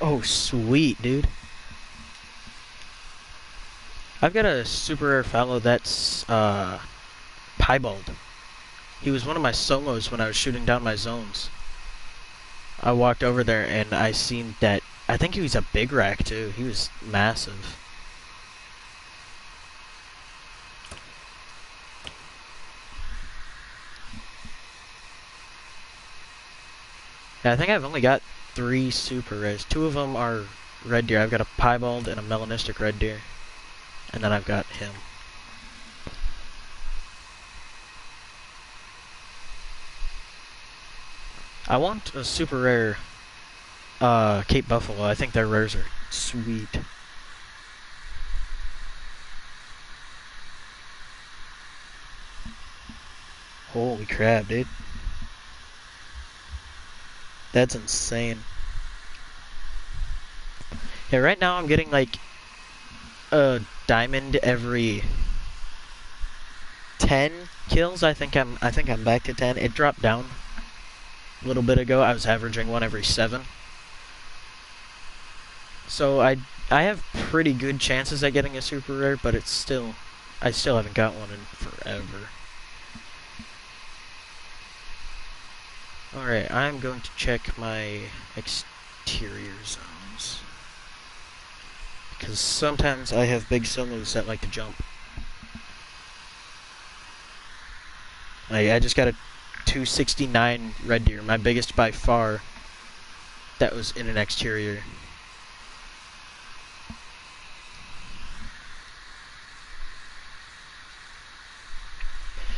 Oh, sweet, dude. I've got a super rare fallow that's piebald. He was one of my solos when I was shooting down my zones. I walked over there and I seen that. I think he was a big rack too. He was massive. Yeah, I think I've only got 3 super rares. 2 of them are red deer. I've got a piebald and a melanistic red deer. And then I've got him. I want a super rare Cape Buffalo. I think their rares are sweet. Holy crap, dude. That's insane. Yeah, right now I'm getting like a diamond every 10 kills. I think I'm back to 10. It dropped down a little bit ago. I was averaging one every 7. So I have pretty good chances at getting a super rare, but it's still I still haven't got one in forever. Alright, I'm going to check my exterior zones. Because sometimes I have big solos that like to jump. I just got a 269 red deer, my biggest by far, that was in an exterior.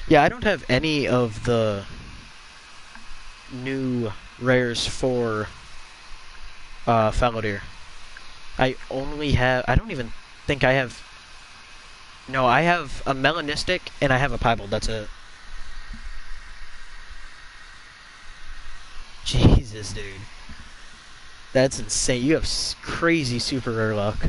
Yeah, I don't have any of the new rares for fallow deer. I only have, I don't even think I have, no, I have a melanistic and I have a piebald, that's it. Jesus, dude. That's insane. You have crazy super rare luck.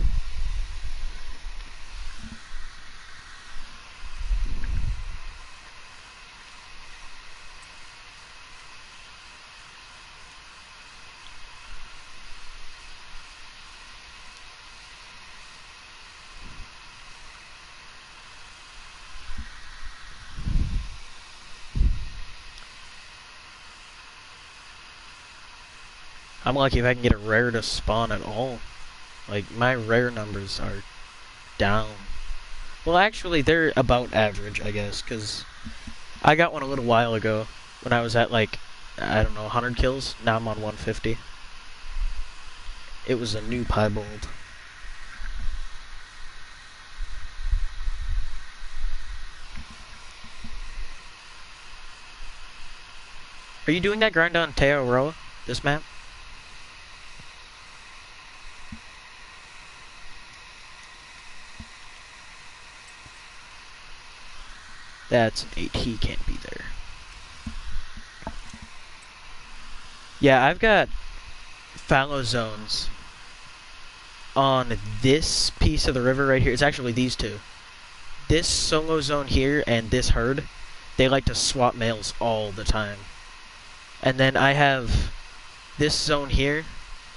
I'm lucky if I can get a rare to spawn at all. Like, my rare numbers are down. Well, actually, they're about average, I guess, because I got one a little while ago when I was at, like, I don't know, 100 kills. Now I'm on 150. It was a new piebald. Are you doing that grind on Teoroa, this map? That's an 8. He can't be there. Yeah, I've got fallow zones on this piece of the river right here. It's actually these two. This solo zone here and this herd, they like to swap males all the time. And then I have this zone here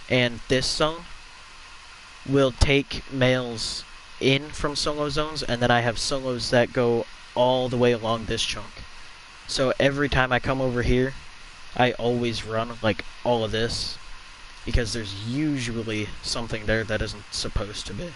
and this zone will take males in from solo zones, and then I have solos that go all the way along this chunk. So every time I come over here, I always run like all of this, because there's usually something there that isn't supposed to be.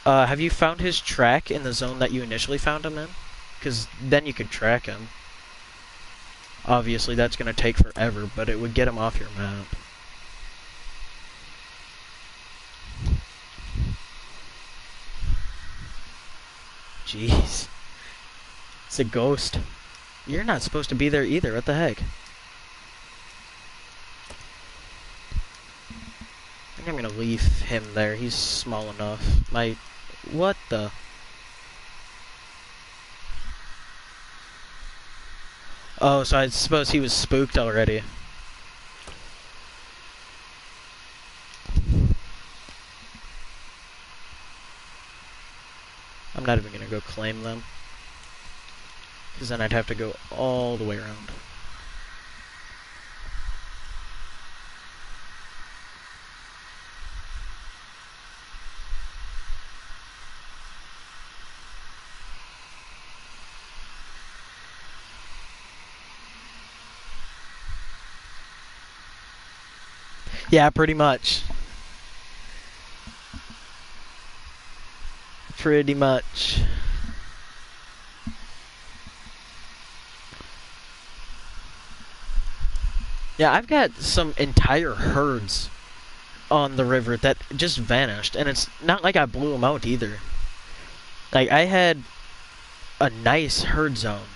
Have you found his track in the zone that you initially found him in? Because then you could track him. Obviously that's going to take forever, but it would get him off your map. Jeez. It's a ghost. You're not supposed to be there either, what the heck? I think I'm going to leave him there, he's small enough. What the? Oh, so I suppose he was spooked already. I'm not even gonna go claim them, because then I'd have to go all the way around. Yeah, pretty much. Pretty much. Yeah, I've got some entire herds on the river that just vanished, and it's not like I blew them out either. Like, I had a nice herd zone,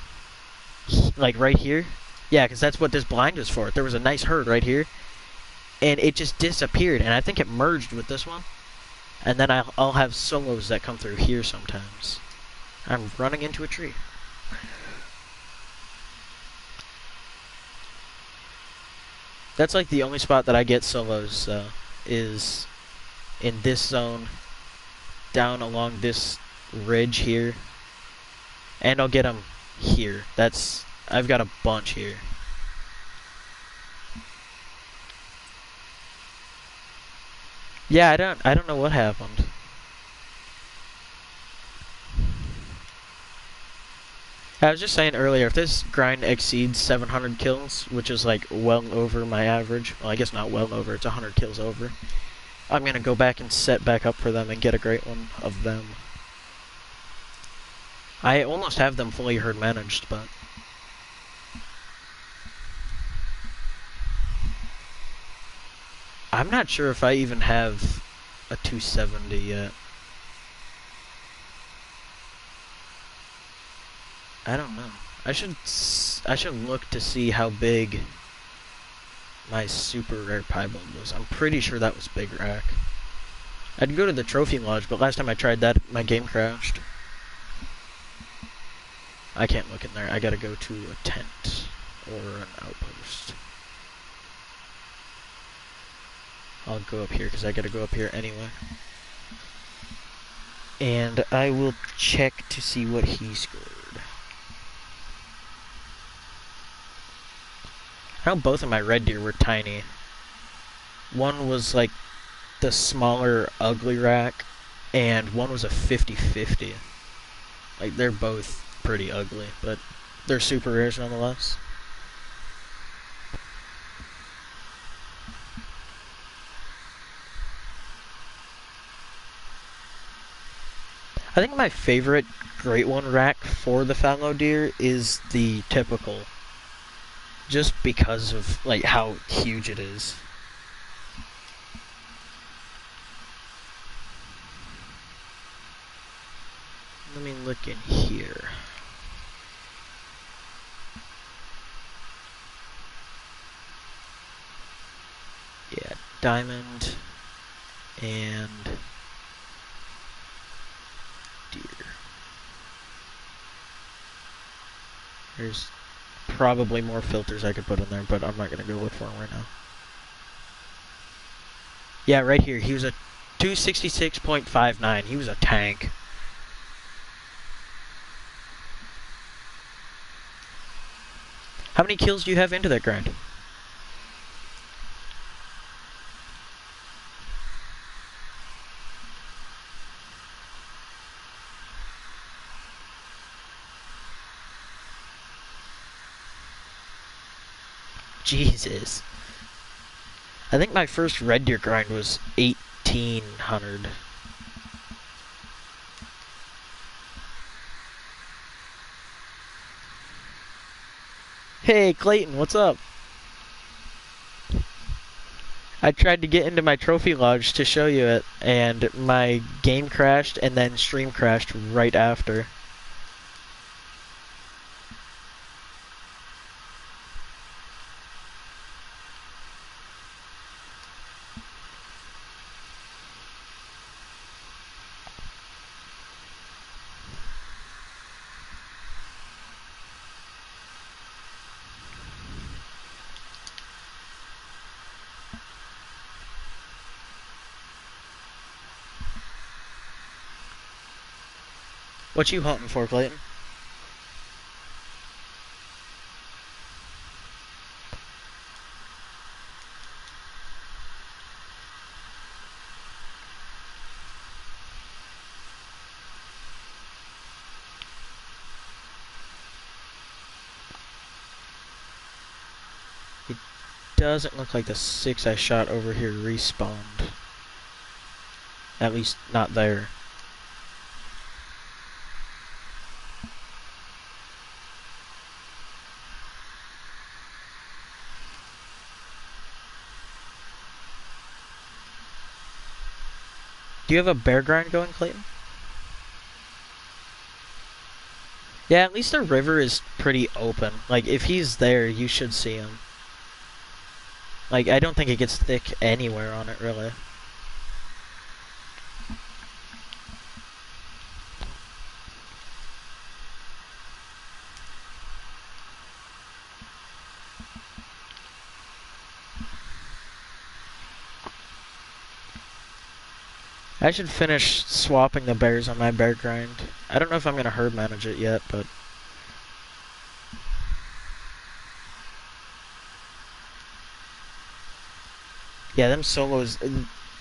like right here. Yeah, because that's what this blind was for. There was a nice herd right here, and it just disappeared, and I think it merged with this one. And then I'll have solos that come through here sometimes. I'm running into a tree. That's like the only spot that I get solos, is in this zone, down along this ridge here. And I'll get them here. I've got a bunch here. Yeah, I don't know what happened. I was just saying earlier, if this grind exceeds 700 kills, which is like well over my average, well, I guess not well over, it's 100 kills over, I'm gonna go back and set back up for them and get a great one of them. I almost have them fully herd managed, but I'm not sure if I even have a 270 yet. I don't know. I should look to see how big my super rare piebald was. I'm pretty sure that was big rack. I'd go to the trophy lodge, but last time I tried that, my game crashed. I can't look in there. I gotta go to a tent or an outpost. I'll go up here because I gotta go up here anyway. And I will check to see what he scored. I know both of my red deer were tiny. One was like the smaller ugly rack, and one was a 50-50. Like, they're both pretty ugly, but they're super rares nonetheless. I think my favorite Great One rack for the fallow deer is the typical. Just because of, like, how huge it is. Let me look in here. Yeah, diamond and deer. There's probably more filters I could put in there, but I'm not going to go look for them right now. Yeah, right here. He was a 266.59. He was a tank. How many kills do you have into that grind? Jesus. I think my first red deer grind was 1,800. Hey, Clayton, what's up? I tried to get into my trophy lodge to show you it, and my game crashed and then stream crashed right after. What you hunting for, Clayton? doesn't look like the 6 I shot over here respawned. At least not there. Do you have a bear grind going, Clayton? Yeah, at least the river is pretty open. Like, if he's there, you should see him. Like, I don't think it gets thick anywhere on it, really. I should finish swapping the bears on my bear grind. I don't know if I'm going to herd manage it yet, but... yeah, them solos,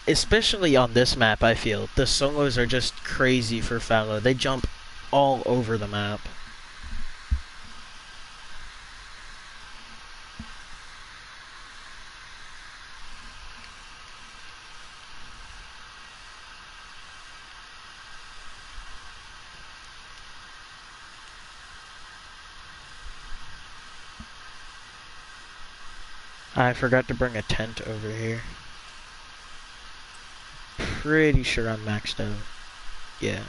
especially on this map, I feel, the solos are just crazy for fallow. They jump all over the map. I forgot to bring a tent over here. Pretty sure I'm maxed out. Yeah.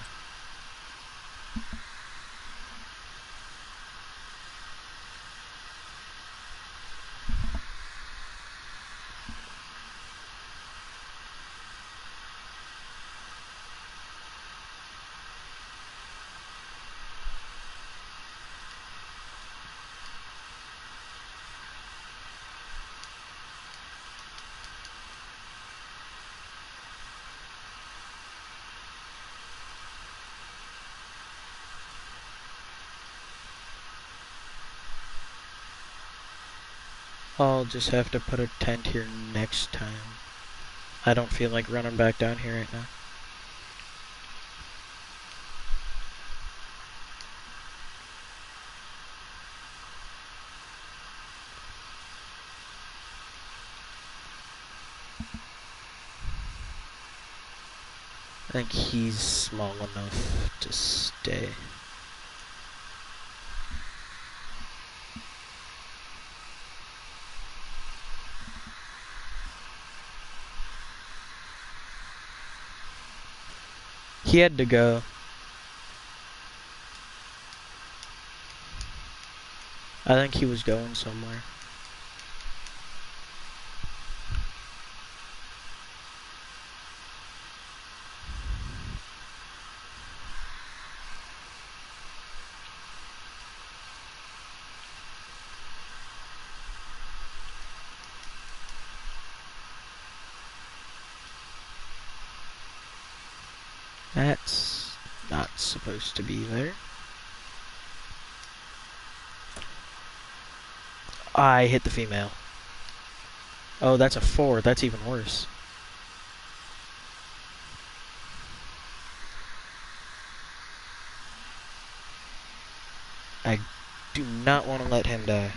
I'll just have to put a tent here next time. I don't feel like running back down here right now. I think he's small enough to stay. He had to go. I think he was going somewhere. That's not supposed to be there. I hit the female. Oh, that's a 4. That's even worse. I do not want to let him die.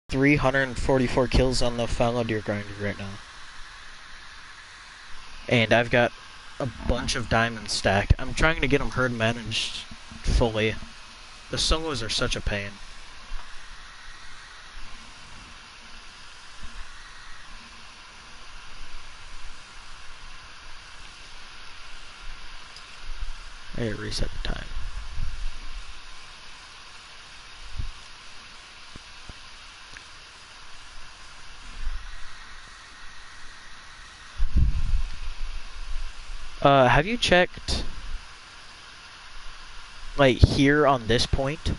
$344 kills on the fallow deer grinder right now. And I've got a bunch of diamonds stacked. I'm trying to get them herd managed fully. The solos are such a pain. I gotta reset the time. Have you checked, like, here on this point?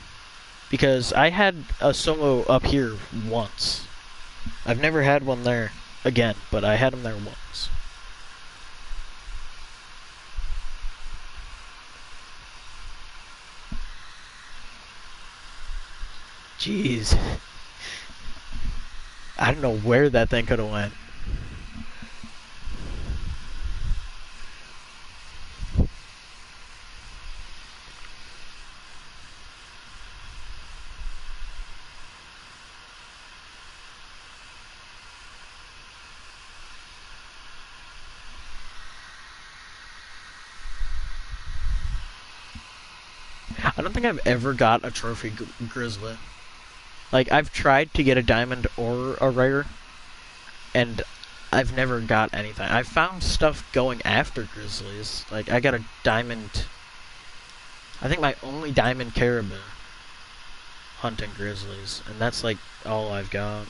Because I had a solo up here once. I've never had one there again, but I had him there once. Jeez. I don't know where that thing could have went. I don't think I've ever got a trophy grizzly. Like, I've tried to get a diamond or a rare, and I've never got anything. I've found stuff going after grizzlies. Like, I got a diamond... I think my only diamond caribou hunting grizzlies, and that's, like, all I've got.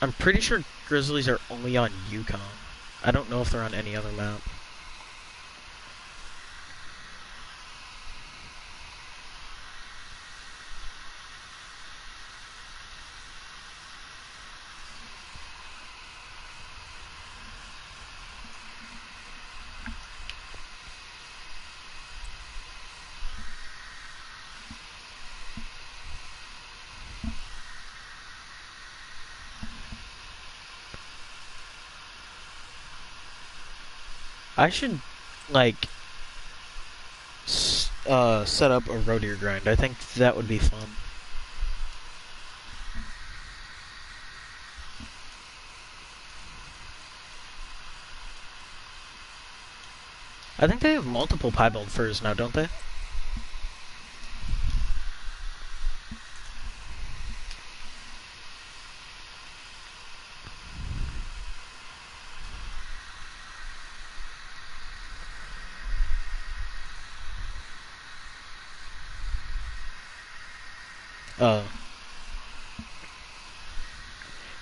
I'm pretty sure grizzlies are only on Yukon. I don't know if they're on any other map. I should, like, set up a roe deer grind. I think that would be fun. I think they have multiple piebald furs now, don't they?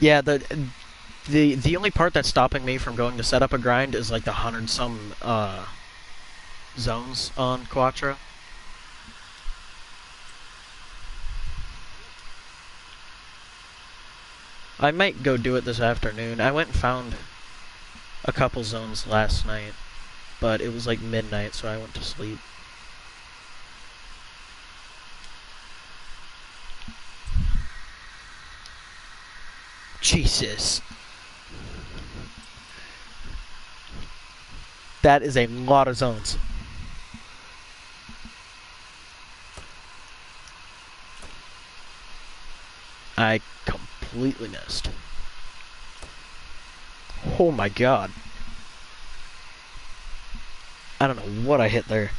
Yeah, the only part that's stopping me from going to set up a grind is like the 100-some zones on Quattro. I might go do it this afternoon. I went and found a couple zones last night, but it was like midnight, so I went to sleep. Jesus. That is a lot of zones. I completely missed. Oh my god. I don't know what I hit there.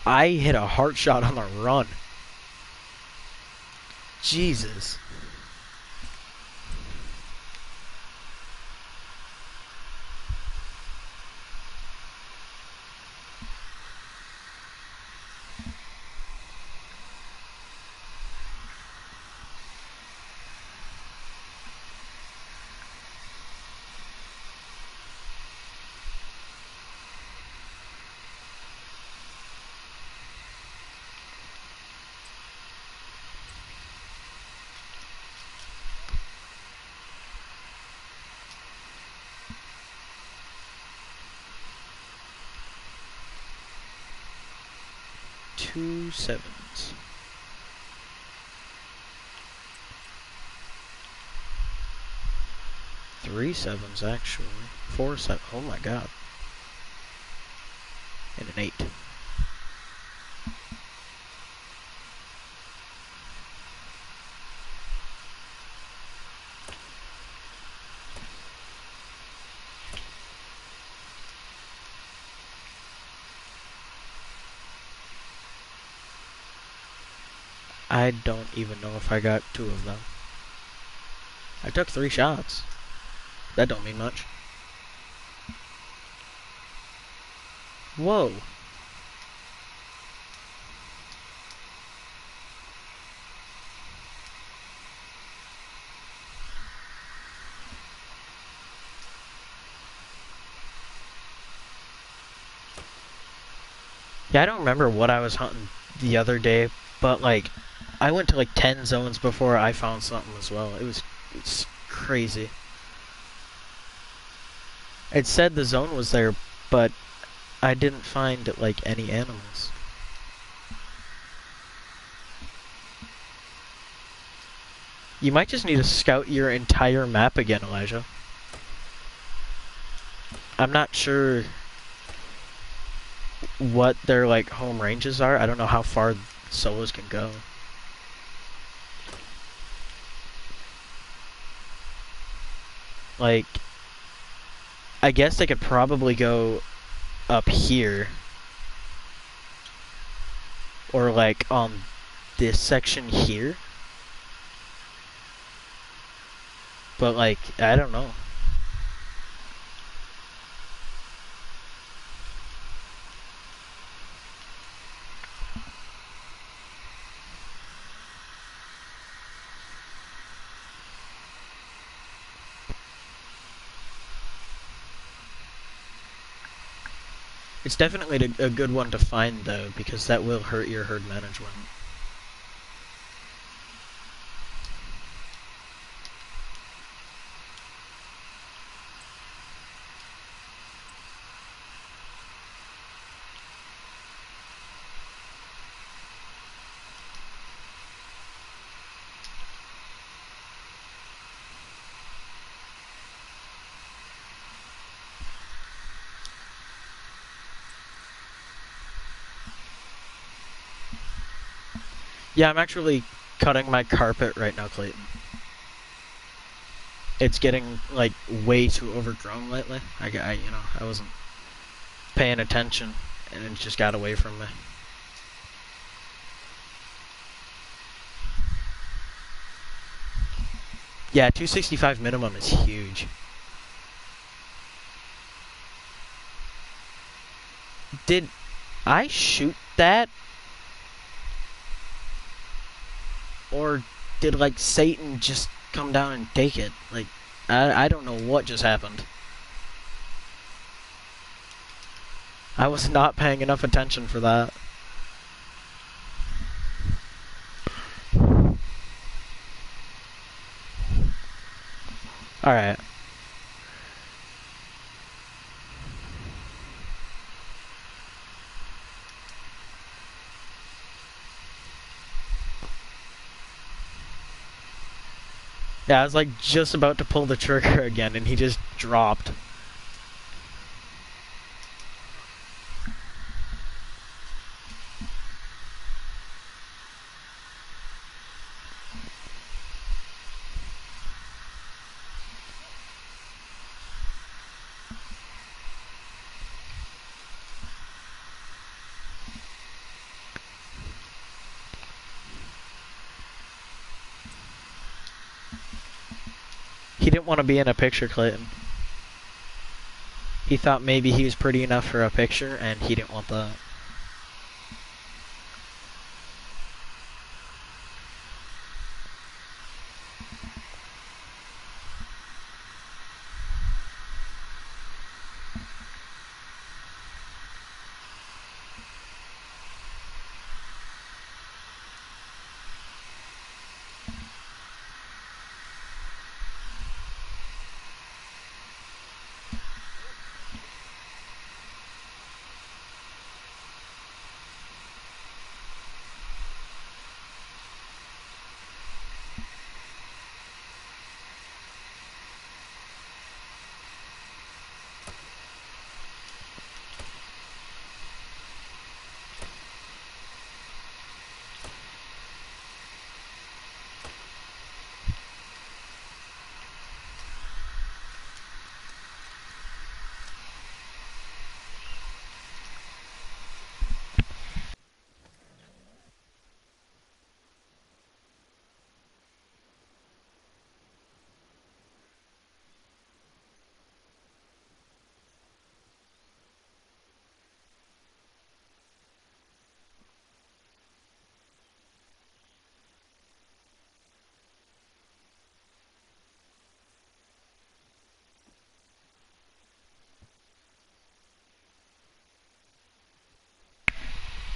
I hit a heart shot on the run. Jesus. Two sevens. Three sevens, actually. 4 7. Oh my god. And an 8. I don't even know if I got 2 of them. I took 3 shots. That don't mean much. Whoa. Yeah, I don't remember what I was hunting the other day, but like, I went to like 10 zones before I found something as well. It's crazy. It said the zone was there, but I didn't find like any animals. You might just need to scout your entire map again, Elijah. I'm not sure what their like home ranges are. I don't know how far solos can go. Like, I guess they could probably go up here. Or like on this section here. But like, I don't know. It's definitely a good one to find though, because that will hurt your herd management. Yeah, I'm actually cutting my carpet right now, Clayton. It's getting like way too overgrown lately. I wasn't paying attention, and it just got away from me. Yeah, 265 minimum is huge. Did I shoot that? Or did like Satan just come down and take it? Like, I don't know what just happened. I was not paying enough attention for that. Alright. Yeah, I was like just about to pull the trigger again and he just dropped. He didn't want to be in a picture, Clayton. He thought maybe he was pretty enough for a picture and he didn't want that.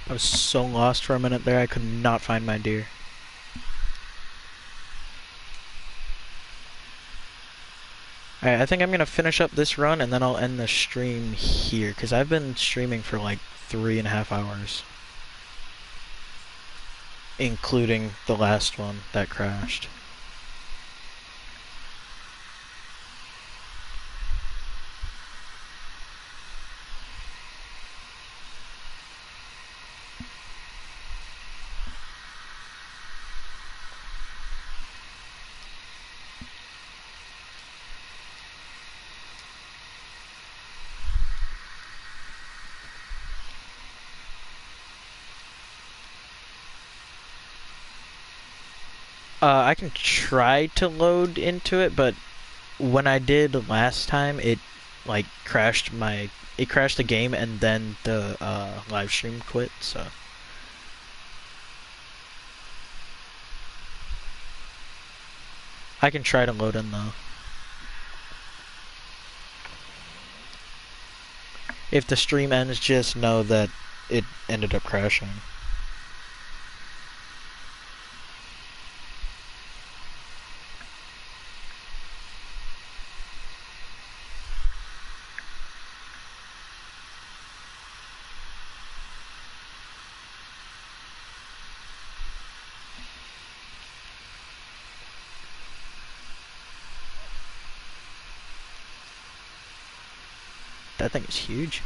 I was so lost for a minute there, I could not find my deer. Alright, I think I'm gonna finish up this run and then I'll end the stream here, because I've been streaming for like 3.5 hours. Including the last one that crashed. I can try to load into it, but when I did last time, it like crashed the game and then the live stream quit, so I can try to load in though. If the stream ends, just know that it ended up crashing. That thing is huge.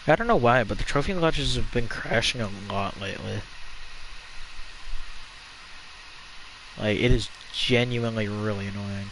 I don't know why, but the trophy lodges have been crashing a lot lately. Like, it is genuinely really annoying.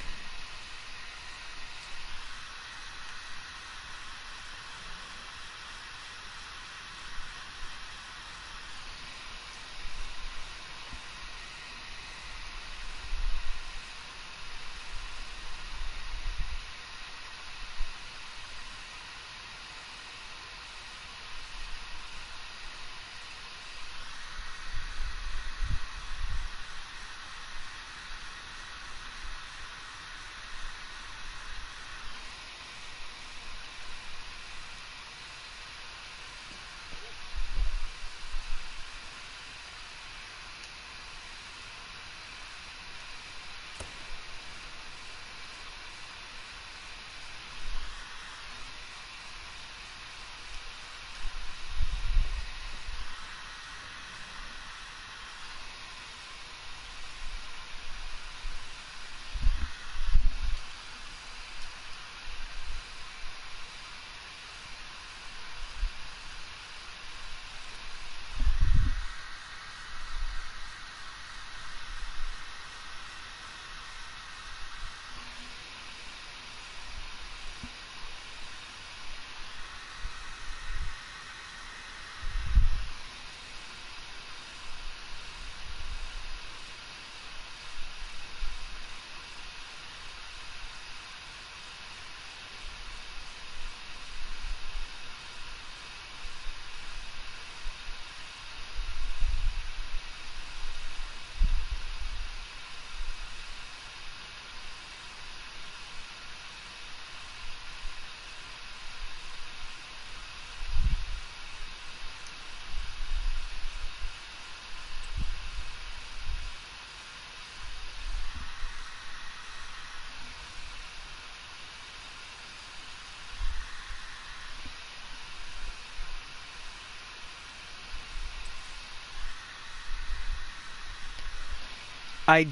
I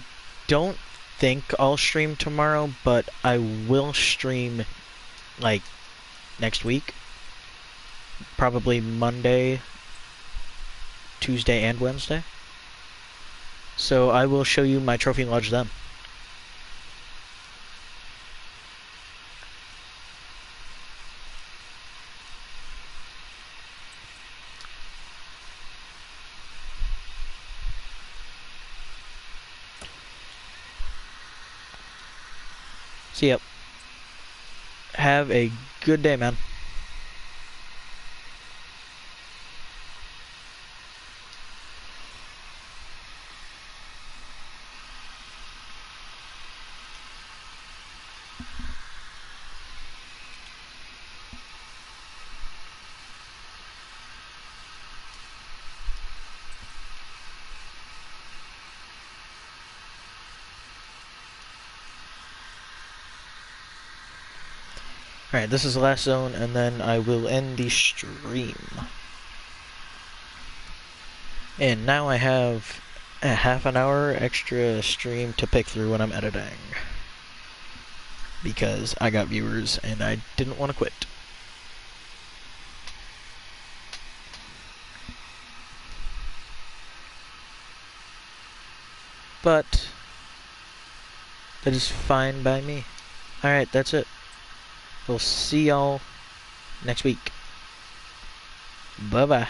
don't think I'll stream tomorrow, but I will stream, like, next week. Probably Monday, Tuesday, and Wednesday. So I will show you my trophy lodge then. See ya. Have a good day, man. Alright, this is the last zone, and then I will end the stream. And now I have a half an hour extra stream to pick through when I'm editing. Because I got viewers, and I didn't want to quit. But that is fine by me. Alright, that's it. We'll see y'all next week. Bye-bye.